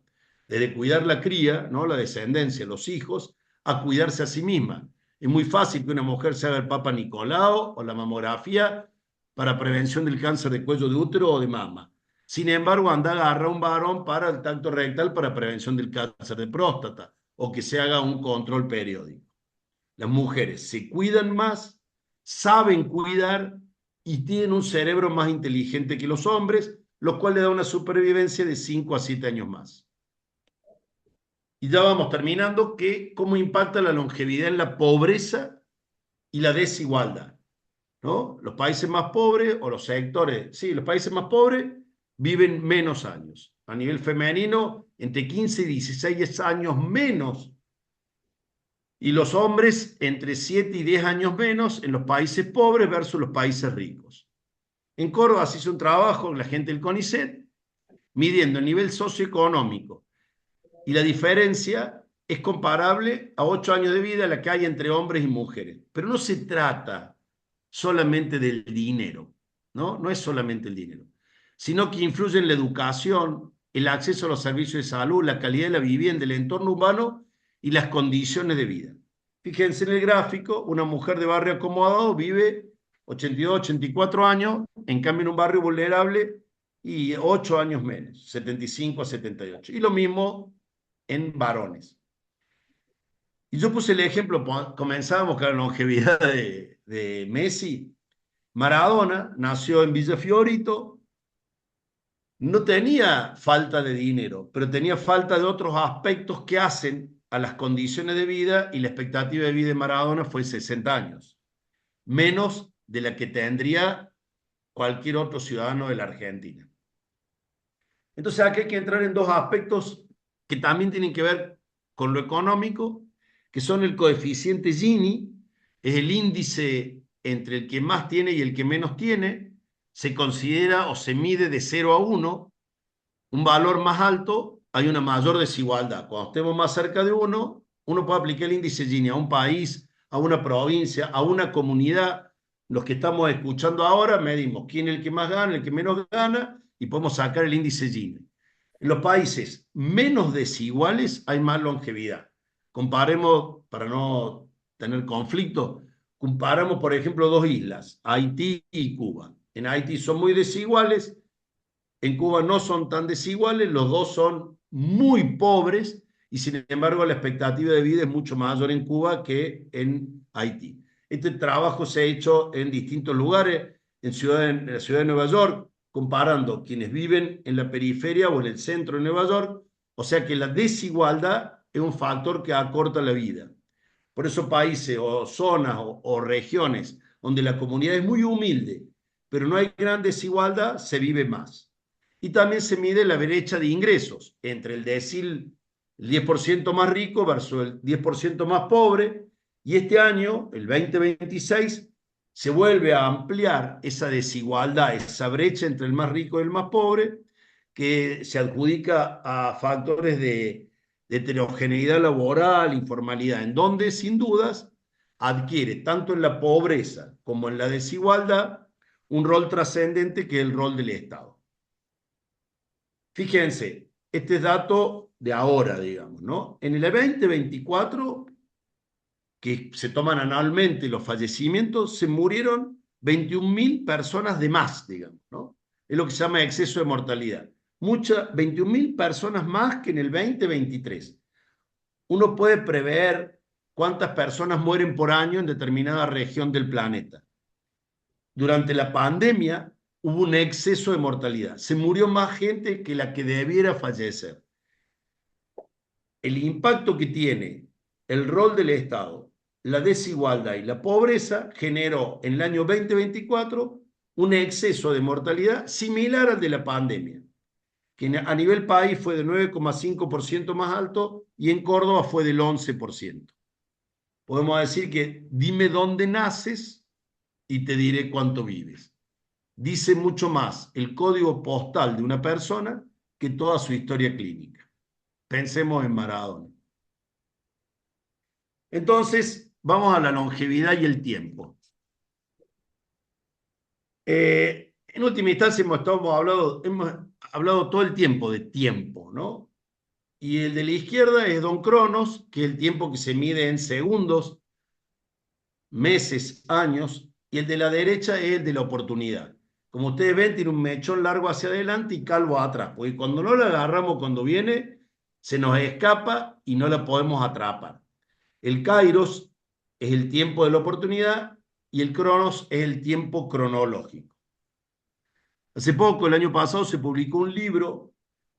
desde cuidar la cría, ¿no? La descendencia, los hijos, a cuidarse a sí misma. Es muy fácil que una mujer se haga el Papa Nicolau o la mamografía para prevención del cáncer de cuello de útero o de mama. Sin embargo, anda a agarrar a un varón para el tacto rectal para prevención del cáncer de próstata o que se haga un control periódico. Las mujeres se cuidan más, saben cuidar y tienen un cerebro más inteligente que los hombres, lo cual le da una supervivencia de 5 a 7 años más. Y ya vamos terminando, cómo impacta la longevidad en la pobreza y la desigualdad, ¿no? Los países más pobres o los sectores, sí, los países más pobres viven menos años. A nivel femenino, entre 15 y 16 años menos. Y los hombres entre 7 y 10 años menos en los países pobres versus los países ricos. En Córdoba se hizo un trabajo con la gente del CONICET midiendo el nivel socioeconómico y la diferencia es comparable a 8 años de vida la que hay entre hombres y mujeres. Pero no se trata solamente del dinero, ¿no? No es solamente el dinero, sino que influye en la educación, el acceso a los servicios de salud, la calidad de la vivienda, el entorno urbano y las condiciones de vida. Fíjense en el gráfico, una mujer de barrio acomodado vive 82, 84 años, en cambio en un barrio vulnerable y 8 años menos, 75 a 78. Y lo mismo en varones. Y yo puse el ejemplo, comenzábamos con la longevidad de Messi. Maradona nació en Villa Fiorito, no tenía falta de dinero, pero tenía falta de otros aspectos que hacen a las condiciones de vida, y la expectativa de vida de Maradona fue 60 años, menos de la que tendría cualquier otro ciudadano de la Argentina. Entonces aquí hay que entrar en dos aspectos que también tienen que ver con lo económico, que son el coeficiente Gini, es el índice entre el que más tiene y el que menos tiene. Se considera o se mide de 0 a 1, un valor más alto, hay una mayor desigualdad. Cuando estemos más cerca de 1, uno puede aplicar el índice Gini a un país, a una provincia, a una comunidad. Los que estamos escuchando ahora medimos quién es el que más gana, el que menos gana, y podemos sacar el índice Gini. En los países menos desiguales hay más longevidad. Comparemos, para no tener conflicto, comparamos, por ejemplo, dos islas, Haití y Cuba. En Haití son muy desiguales, en Cuba no son tan desiguales, los dos son muy pobres, y sin embargo la expectativa de vida es mucho mayor en Cuba que en Haití. Este trabajo se ha hecho en distintos lugares, en la ciudad de Nueva York, comparando quienes viven en la periferia o en el centro de Nueva York, o sea que la desigualdad es un factor que acorta la vida. Por eso países o zonas o regiones donde la comunidad es muy humilde, pero no hay gran desigualdad, se vive más. Y también se mide la brecha de ingresos entre el 10% más rico versus el 10% más pobre, y este año, el 2026, se vuelve a ampliar esa desigualdad, esa brecha entre el más rico y el más pobre, que se adjudica a factores de heterogeneidad laboral, informalidad, en donde sin dudas adquiere tanto en la pobreza como en la desigualdad un rol trascendente, que es el rol del Estado. Fíjense, este es dato de ahora, digamos, ¿no? En el 2024, que se toman anualmente los fallecimientos, se murieron 21.000 personas de más, digamos, ¿no? Es lo que se llama exceso de mortalidad. 21.000 personas más que en el 2023. Uno puede prever cuántas personas mueren por año en determinada región del planeta. Durante la pandemia hubo un exceso de mortalidad. Se murió más gente que la que debiera fallecer. El impacto que tiene el rol del Estado, la desigualdad y la pobreza generó en el año 2024 un exceso de mortalidad similar al de la pandemia, que a nivel país fue de 9,5% más alto y en Córdoba fue del 11%. Podemos decir que dime dónde naces y te diré cuánto vives. Dice mucho más el código postal de una persona que toda su historia clínica. Pensemos en Maradona. Entonces, vamos a la longevidad y el tiempo. En última instancia hemos hablado todo el tiempo de tiempo, ¿no? Y el de la izquierda es Don Cronos, que es el tiempo que se mide en segundos, meses, años, y el de la derecha es el de la oportunidad. Como ustedes ven, tiene un mechón largo hacia adelante y calvo atrás, porque cuando no la agarramos cuando viene, se nos escapa y no la podemos atrapar. El kairos es el tiempo de la oportunidad y el cronos es el tiempo cronológico. Hace poco, el año pasado, se publicó un libro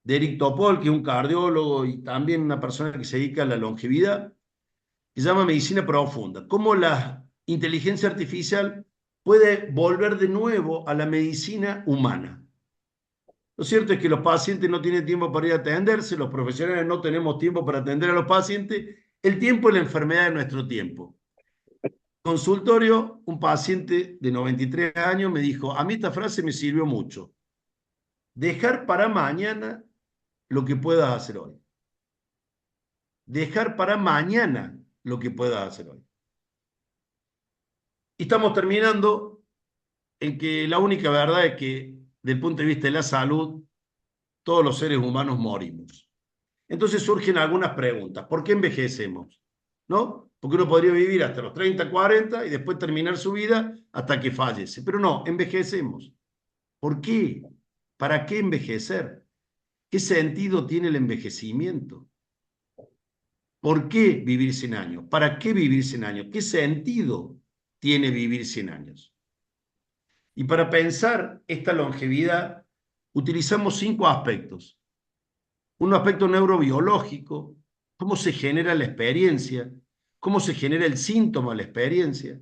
de Eric Topol, que es un cardiólogo y también una persona que se dedica a la longevidad, que se llama Medicina Profunda. Cómo la inteligencia artificial puede volver de nuevo a la medicina humana. Lo cierto es que los pacientes no tienen tiempo para ir a atenderse, los profesionales no tenemos tiempo para atender a los pacientes. El tiempo es la enfermedad de nuestro tiempo. Consultorio, un paciente de 93 años me dijo: a mí esta frase me sirvió mucho. Dejar para mañana lo que puedas hacer hoy. Dejar para mañana lo que puedas hacer hoy. Y estamos terminando en que la única verdad es que, desde el punto de vista de la salud, todos los seres humanos morimos. Entonces surgen algunas preguntas. ¿Por qué envejecemos? ¿No? Porque uno podría vivir hasta los 30, 40 y después terminar su vida hasta que fallece. Pero no, envejecemos. ¿Por qué? ¿Para qué envejecer? ¿Qué sentido tiene el envejecimiento? ¿Por qué vivir 100 años? ¿Para qué vivir 100 años? ¿Qué sentido tiene vivir 100 años? Y para pensar esta longevidad utilizamos 5 aspectos. Un aspecto neurobiológico, cómo se genera la experiencia, cómo se genera el síntoma de la experiencia.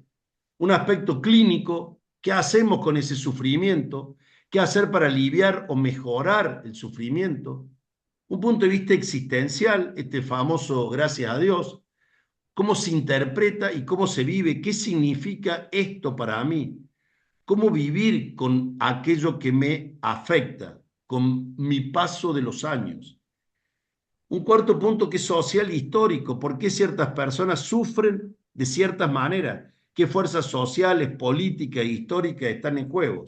Un aspecto clínico, qué hacemos con ese sufrimiento, qué hacer para aliviar o mejorar el sufrimiento. Un punto de vista existencial, este famoso gracias a Dios, cómo se interpreta y cómo se vive, qué significa esto para mí, cómo vivir con aquello que me afecta, con mi paso de los años. Un cuarto punto que es social e histórico, por qué ciertas personas sufren de ciertas maneras, qué fuerzas sociales, políticas e históricas están en juego.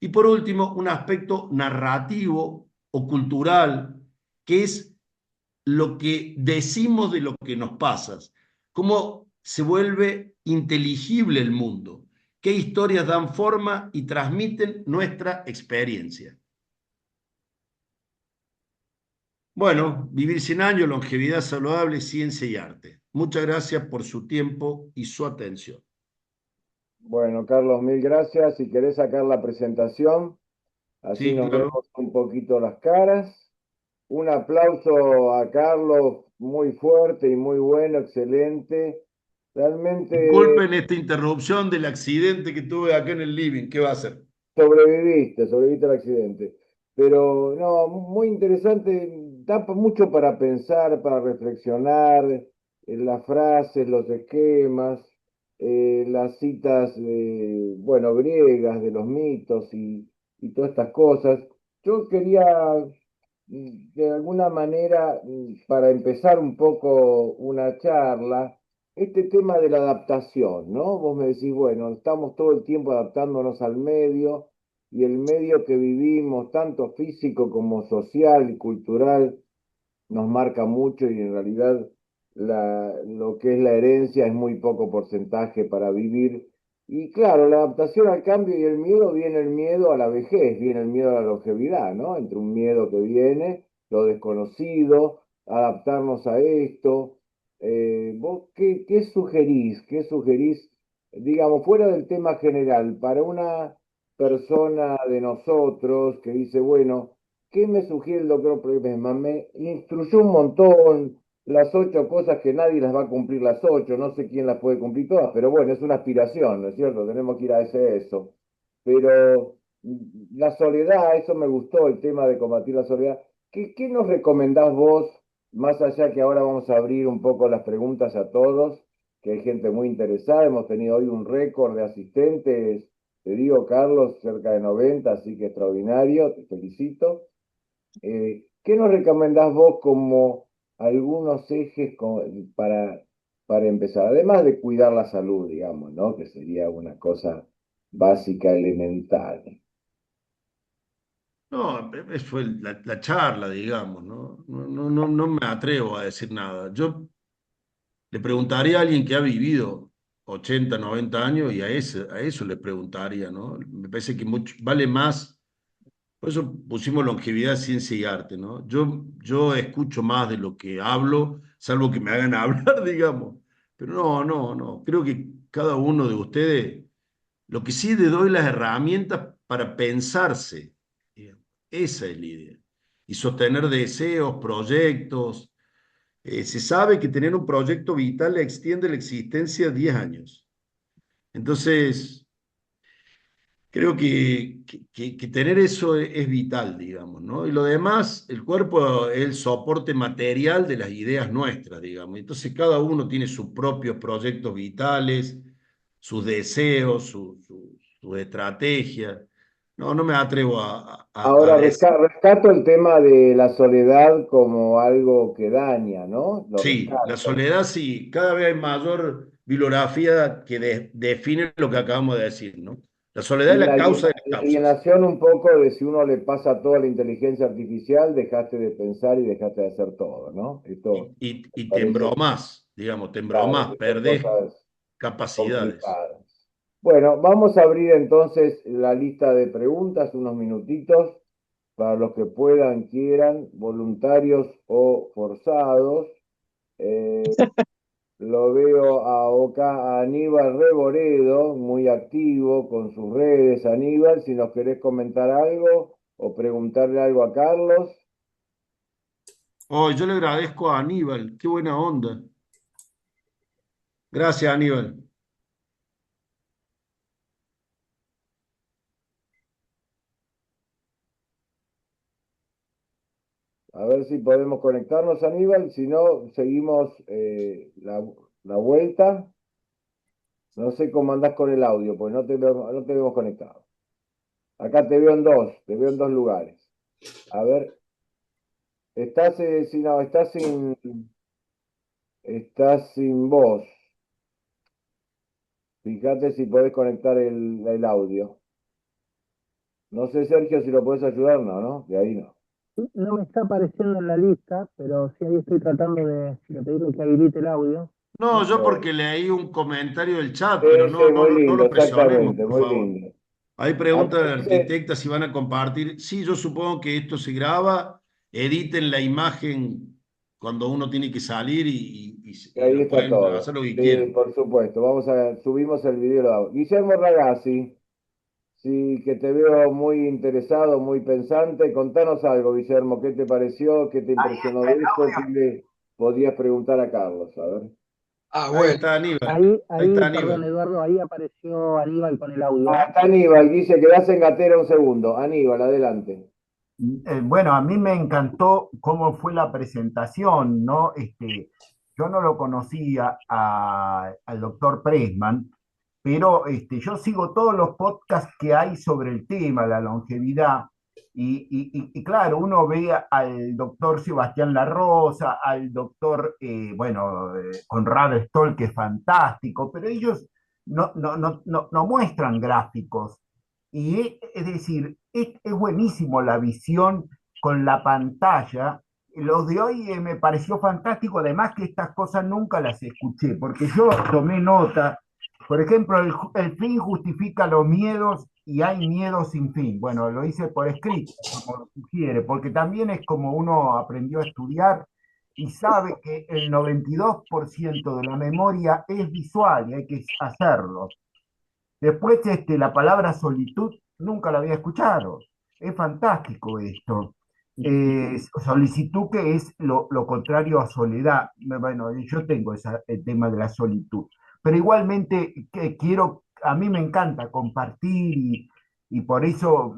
Y por último, un aspecto narrativo o cultural, que es lo que decimos de lo que nos pasa, cómo se vuelve inteligible el mundo, qué historias dan forma y transmiten nuestra experiencia. Bueno, vivir 100 años, longevidad saludable, ciencia y arte. Muchas gracias por su tiempo y su atención. Bueno, Carlos, mil gracias. Si querés sacar la presentación, así Sí, nos claro. vemos un poquito las caras. Un aplauso a Carlos, muy fuerte y muy bueno, excelente. Realmente Disculpen esta interrupción del accidente que tuve acá en el living. ¿Qué va a hacer? sobreviviste al accidente. Pero no, muy interesante, da mucho para pensar, para reflexionar, las frases, los esquemas, las citas, bueno, griegas de los mitos y todas estas cosas. Yo quería, de alguna manera, para empezar un poco una charla, este tema de la adaptación, ¿no? Vos me decís, bueno, estamos todo el tiempo adaptándonos al medio y el medio que vivimos, tanto físico como social y cultural, nos marca mucho y en realidad lo que es la herencia es muy poco porcentaje para vivir. Y claro, la adaptación al cambio y el miedo, viene el miedo a la vejez, viene el miedo a la longevidad, ¿no? Entre un miedo que viene, lo desconocido, adaptarnos a esto. ¿Vos qué sugerís? ¿Qué sugerís, digamos, fuera del tema general, para una persona de nosotros que dice, bueno, ¿qué me sugiere el doctor Pressman? Me instruyó un montón, las 8 cosas que nadie las va a cumplir las 8, no sé quién las puede cumplir todas, pero bueno, es una aspiración, ¿no es cierto? Tenemos que ir a eso. Pero la soledad, eso me gustó, el tema de combatir la soledad. ¿Qué nos recomendás vos, más allá que ahora vamos a abrir un poco las preguntas a todos, que hay gente muy interesada, hemos tenido hoy un récord de asistentes, te digo, Carlos, cerca de 90, así que extraordinario, te felicito. ¿Qué nos recomendás vos como algunos ejes para empezar? Además de cuidar la salud, digamos, ¿no? Que sería una cosa básica, elemental. No, fue la charla, digamos, ¿no? No me atrevo a decir nada. Yo le preguntaría a alguien que ha vivido 80, 90 años y a eso le preguntaría, ¿no? Me parece que vale más. Por eso pusimos longevidad, ciencia y arte, ¿no? Yo escucho más de lo que hablo, salvo que me hagan hablar, digamos. Pero no. Creo que cada uno de ustedes, lo que sí le doy las herramientas para pensarse, digamos. Esa es la idea. Y sostener deseos, proyectos. Se sabe que tener un proyecto vital le extiende la existencia 10 años. Entonces, creo que tener eso es vital, digamos, ¿no? Y lo demás, el cuerpo es el soporte material de las ideas nuestras, digamos. Entonces cada uno tiene sus propios proyectos vitales, sus deseos, sus estrategias. No me atrevo a Ahora, decir. rescato el tema de la soledad como algo que daña, ¿no? Lo Sí, la rescato. soledad sí, cada vez hay mayor bibliografía que define lo que acabamos de decir, ¿no? La soledad Y es la la causa de las causas. alienación un poco de si uno le pasa todo a la inteligencia artificial, dejaste de pensar y dejaste de hacer todo, ¿no? Esto Y te parece, embromás, digamos, te claro, embromás, que son perdés cosas capacidades. complicadas. Bueno, vamos a abrir entonces la lista de preguntas, unos minutitos, para los que puedan, quieran, voluntarios o forzados. Eh, Lo veo a Aníbal Reboredo, muy activo con sus redes. Aníbal, si nos querés comentar algo o preguntarle algo a Carlos. Oh, yo le agradezco a Aníbal, qué buena onda. Gracias, Aníbal. A ver si podemos conectarnos, Aníbal. Si no, seguimos la vuelta. No sé cómo andás con el audio, pues no te vemos conectado. Acá te veo en dos lugares. A ver, no, estás sin voz. Fíjate si podés conectar el audio. No sé, Sergio, si lo podés ayudar, no, ¿no? De ahí no. No me está apareciendo en la lista, pero sí ahí estoy tratando de pedirle que habilite el audio. No, yo Bueno, porque leí un comentario del chat, pero sí, no, no, muy no lindo, lo presionemos, exactamente, por muy favor. lindo. Hay Acá preguntas de dice, arquitectas si van a compartir. Sí, yo supongo que esto se graba, editen la imagen cuando uno tiene que salir que y ahí lo está pueden todo. hacer lo que Sí, quieran. por supuesto. Subimos el video. Guillermo Ragazzi, sí, que te veo muy interesado, muy pensante. Contanos algo, Guillermo, ¿qué te pareció? ¿Qué te Ahí impresionó está de el esto? ¿Qué audio. le podías preguntar a Carlos? A ver. Ahí Bueno. está Aníbal, ahí está Ahí, perdón, Aníbal. Eduardo, ahí apareció Aníbal con el audio. Ah, está Aníbal, Guille, quedás en gatera un segundo. Aníbal, adelante. Bueno, a mí me encantó cómo fue la presentación, ¿no? Yo no lo conocía al doctor Pressman, pero yo sigo todos los podcasts que hay sobre el tema, la longevidad, y claro, uno ve al doctor Sebastián La Rosa, al doctor, bueno, Conrado Stoll, que es fantástico, pero ellos no muestran gráficos. Y es decir, es buenísimo la visión con la pantalla. Lo de hoy me pareció fantástico, además que estas cosas nunca las escuché, porque yo tomé nota. Por ejemplo, el fin justifica los miedos y hay miedos sin fin. Bueno, lo hice por escrito, como lo sugiere, porque también es como uno aprendió a estudiar y sabe que el 92% de la memoria es visual y hay que hacerlo. Después, la palabra solitud nunca la había escuchado. Es fantástico esto. Solicitud, que es lo contrario a soledad. Bueno, yo tengo el tema de la solitud. Pero igualmente a mí me encanta compartir y por eso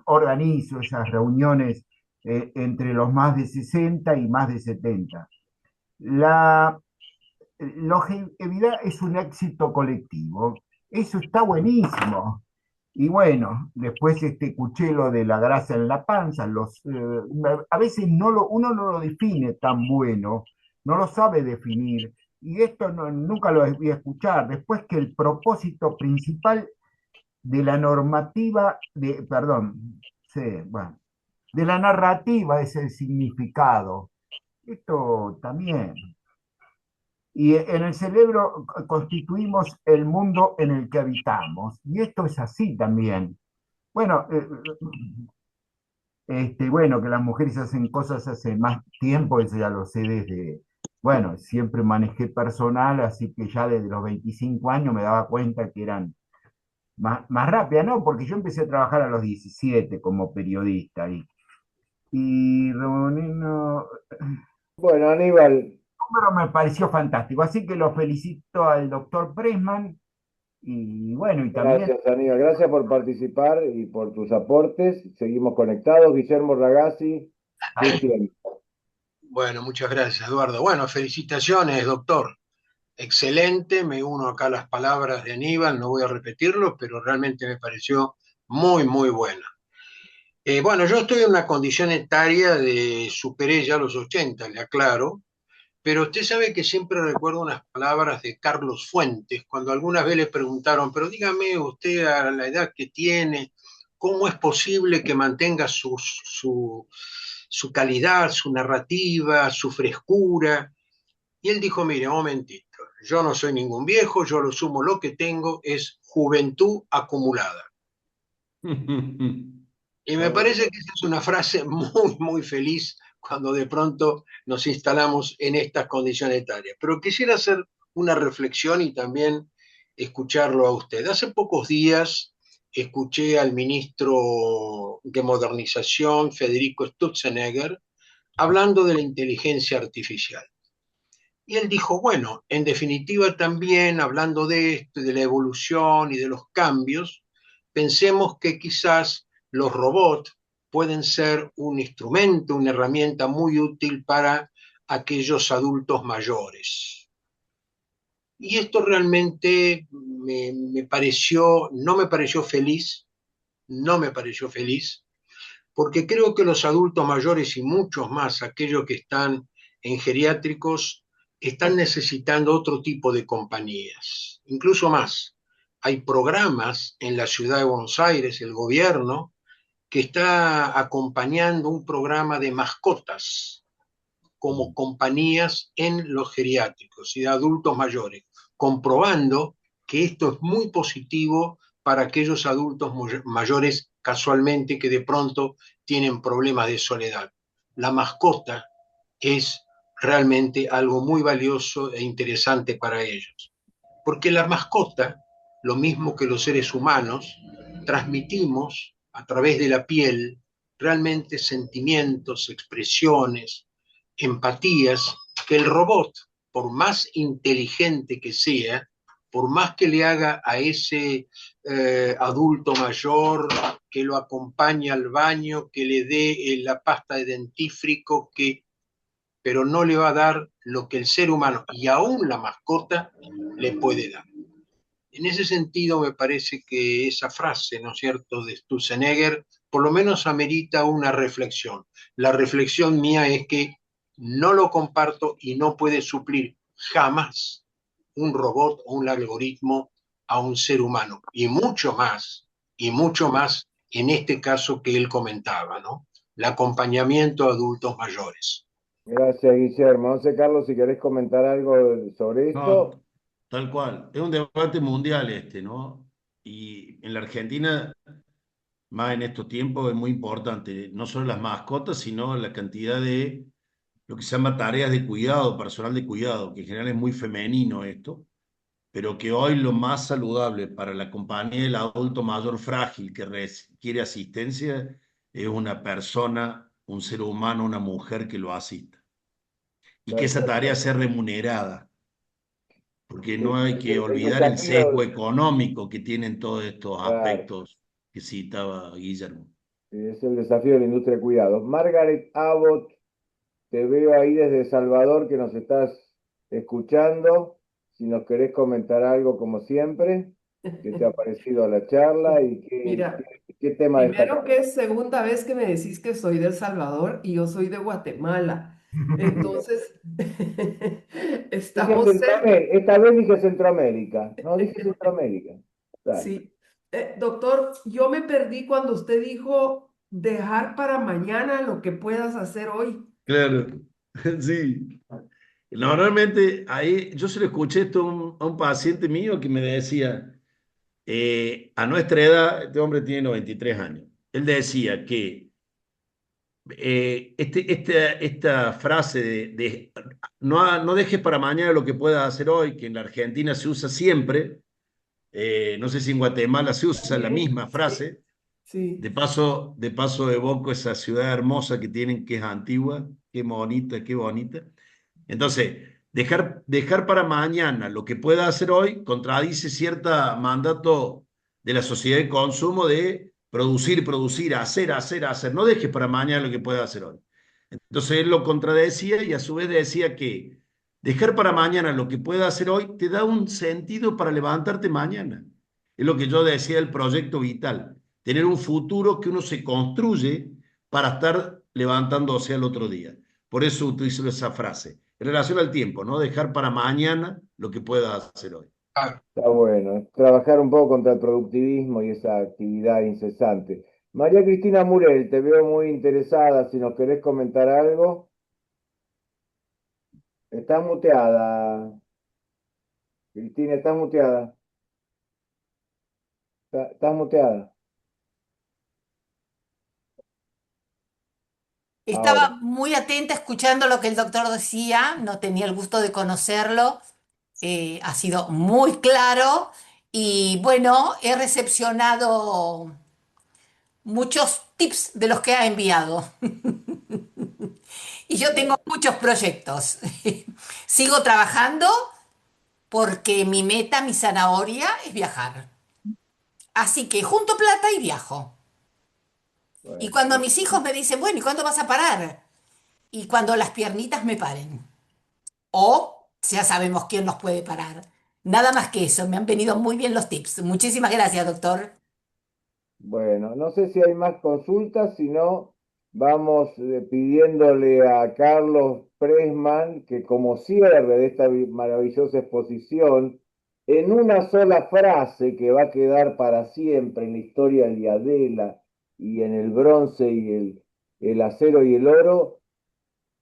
organizo esas reuniones entre los más de 60 y más de 70. La longevidad es un éxito colectivo. Eso está buenísimo. Y bueno, después escuché lo de la grasa en la panza. A veces uno no lo define tan bueno, no lo sabe definir. Y esto nunca lo voy a escuchar. Después que el propósito principal de la normativa, perdón, sí, bueno, de la narrativa es el significado. Esto también. Y en el cerebro constituimos el mundo en el que habitamos. Y esto es así también. Bueno, bueno, que las mujeres hacen cosas hace más tiempo, eso ya lo sé bueno, siempre manejé personal, así que ya desde los 25 años me daba cuenta que eran más rápidas, ¿no? Porque yo empecé a trabajar a los 17 como periodista y reuniendo, Bueno, Aníbal, pero me pareció fantástico, así que lo felicito al doctor Pressman y bueno, y también gracias, Aníbal. Gracias por participar y por tus aportes. Seguimos conectados. Guillermo Ragazzi, tu ahí. tiempo. Bueno, muchas gracias, Eduardo. Bueno, felicitaciones, doctor. Excelente, me uno acá a las palabras de Aníbal, no voy a repetirlo, pero realmente me pareció muy, muy buena. Bueno, yo estoy en una condición etaria de superé ya los 80, le aclaro, pero usted sabe que siempre recuerdo unas palabras de Carlos Fuentes, cuando algunas veces le preguntaron, pero dígame usted a la edad que tiene, ¿cómo es posible que mantenga su calidad, su narrativa, su frescura? Y él dijo, mire, un momentito, yo no soy ningún viejo, yo lo sumo lo que tengo es juventud acumulada. Y me parece que esa es una frase muy, muy feliz cuando de pronto nos instalamos en estas condiciones etarias. Pero quisiera hacer una reflexión y también escucharlo a usted. Hace pocos días escuché al ministro de Modernización, Federico Sturzenegger, hablando de la inteligencia artificial. Y él dijo, bueno, en definitiva también hablando de esto, de la evolución y de los cambios, pensemos que quizás los robots pueden ser un instrumento, una herramienta muy útil para aquellos adultos mayores. Y esto realmente me pareció, no me pareció feliz, no me pareció feliz, porque creo que los adultos mayores y muchos más, aquellos que están en geriátricos, están necesitando otro tipo de compañías, incluso más. Hay programas en la ciudad de Buenos Aires, el gobierno, que está acompañando un programa de mascotas como compañías en los geriátricos y de adultos mayores, comprobando que esto es muy positivo para aquellos adultos mayores casualmente que de pronto tienen problemas de soledad. La mascota es realmente algo muy valioso e interesante para ellos, porque la mascota, lo mismo que los seres humanos, transmitimos a través de la piel realmente sentimientos, expresiones, empatías que el robot, por más inteligente que sea, por más que le haga a ese adulto mayor, que lo acompañe al baño, que le dé la pasta de dentífrico, pero no le va a dar lo que el ser humano y aún la mascota le puede dar. En ese sentido, me parece que esa frase, ¿no es cierto?, de Sturzenegger, por lo menos amerita una reflexión. La reflexión mía es que no lo comparto y no puede suplir jamás un robot o un algoritmo a un ser humano. Y mucho más en este caso que él comentaba, ¿no? El acompañamiento a adultos mayores. Gracias, Guillermo. No sé, Carlos, si querés comentar algo sobre esto. No, tal cual. Es un debate mundial este, ¿no? Y en la Argentina, más en estos tiempos, es muy importante, no solo las mascotas, sino la cantidad de lo que se llama tareas de cuidado, personal de cuidado, que en general es muy femenino esto, pero que hoy lo más saludable para la compañía del adulto mayor frágil que requiere asistencia es una persona, un ser humano, una mujer que lo asista. Y que esa tarea sea remunerada, porque no hay que olvidar el sesgo económico que tienen todos estos aspectos que citaba Guillermo. Es el desafío de la industria de cuidados. Margaret Abbott, te veo ahí desde Salvador que nos estás escuchando. Si nos querés comentar algo como siempre, ¿qué te ha parecido la charla y Mira, qué tema primero destacás? que es segunda vez que me decís que soy de El Salvador y yo soy de Guatemala. Entonces, Dije estamos cerca. esta vez dije Centroamérica, no dije Centroamérica. Dale. Sí. Doctor, yo me perdí cuando usted dijo dejar para mañana lo que puedas hacer hoy. Claro, sí. Normalmente ahí yo se lo escuché esto a un paciente mío que me decía, a nuestra edad, este hombre tiene 93 años, él decía que esta frase de no dejes para mañana lo que puedas hacer hoy, que en la Argentina se usa siempre, no sé si en Guatemala se usa la También, misma frase. sí. De paso evoco esa ciudad hermosa que tienen, que es Antigua, qué bonita, qué bonita. Entonces, dejar para mañana lo que pueda hacer hoy contradice cierto mandato de la sociedad de consumo de producir, hacer. No dejes para mañana lo que pueda hacer hoy. Entonces él lo contradecía y a su vez decía que dejar para mañana lo que pueda hacer hoy te da un sentido para levantarte mañana. Es lo que yo decía del proyecto vital. Tener un futuro que uno se construye para estar levantándose al otro día. Por eso utilizo esa frase. en relación al tiempo, ¿no? Dejar para mañana lo que puedas hacer hoy. Ah, Está bueno, trabajar un poco contra el productivismo y esa actividad incesante. María Cristina Murel, te veo muy interesada, si nos querés comentar algo. Estás muteada, Cristina, estás muteada. Estás muteada. Estaba Ahora. muy atenta escuchando lo que el doctor decía, no tenía el gusto de conocerlo, ha sido muy claro y bueno, he recepcionado muchos tips de los que ha enviado. Y yo tengo muchos proyectos. Sigo trabajando porque mi meta, mi zanahoria es viajar. Así que junto plata y viajo. Y Bueno, cuando mis hijos me dicen, bueno, ¿y cuándo vas a parar? Y cuando las piernitas me paren. O ya sabemos quién nos puede parar. Nada más que eso, me han venido muy bien los tips. Muchísimas gracias, doctor. bueno, no sé si hay más consultas, si no, vamos pidiéndole a Carlos Pressman que como cierre de esta maravillosa exposición, en una sola frase que va a quedar para siempre en la historia del Diadela y en el bronce y el acero y el oro,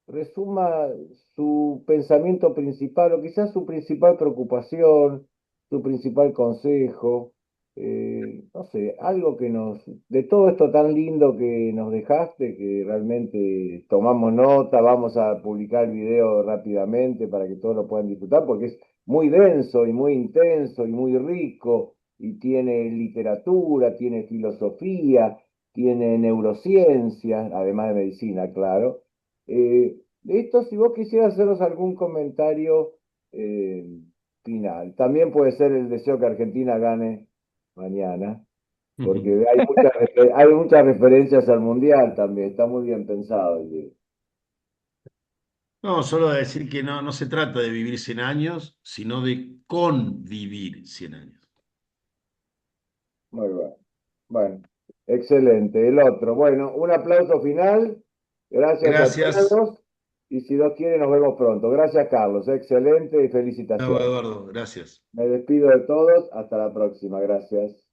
resuma su pensamiento principal o quizás su principal preocupación, su principal consejo, no sé, algo que de todo esto tan lindo que nos dejaste, que realmente tomamos nota, vamos a publicar el video rápidamente para que todos lo puedan disfrutar, porque es muy denso y muy intenso y muy rico, y tiene literatura, tiene filosofía, tiene neurociencias, además de medicina, claro. Listo, si vos quisieras hacernos algún comentario eh, final. También puede ser el deseo que Argentina gane mañana, porque hay muchas referencias al Mundial también, está muy bien pensado el video. No, solo decir que no se trata de vivir 100 años, sino de convivir 100 años. Muy bueno. Bueno, excelente. El otro. Bueno, un aplauso final. Gracias a Gracias, todos. Y si Dios quiere, nos vemos pronto. Gracias, Carlos. Excelente y felicitaciones. Eduardo, gracias. Me despido de todos. Hasta la próxima. Gracias.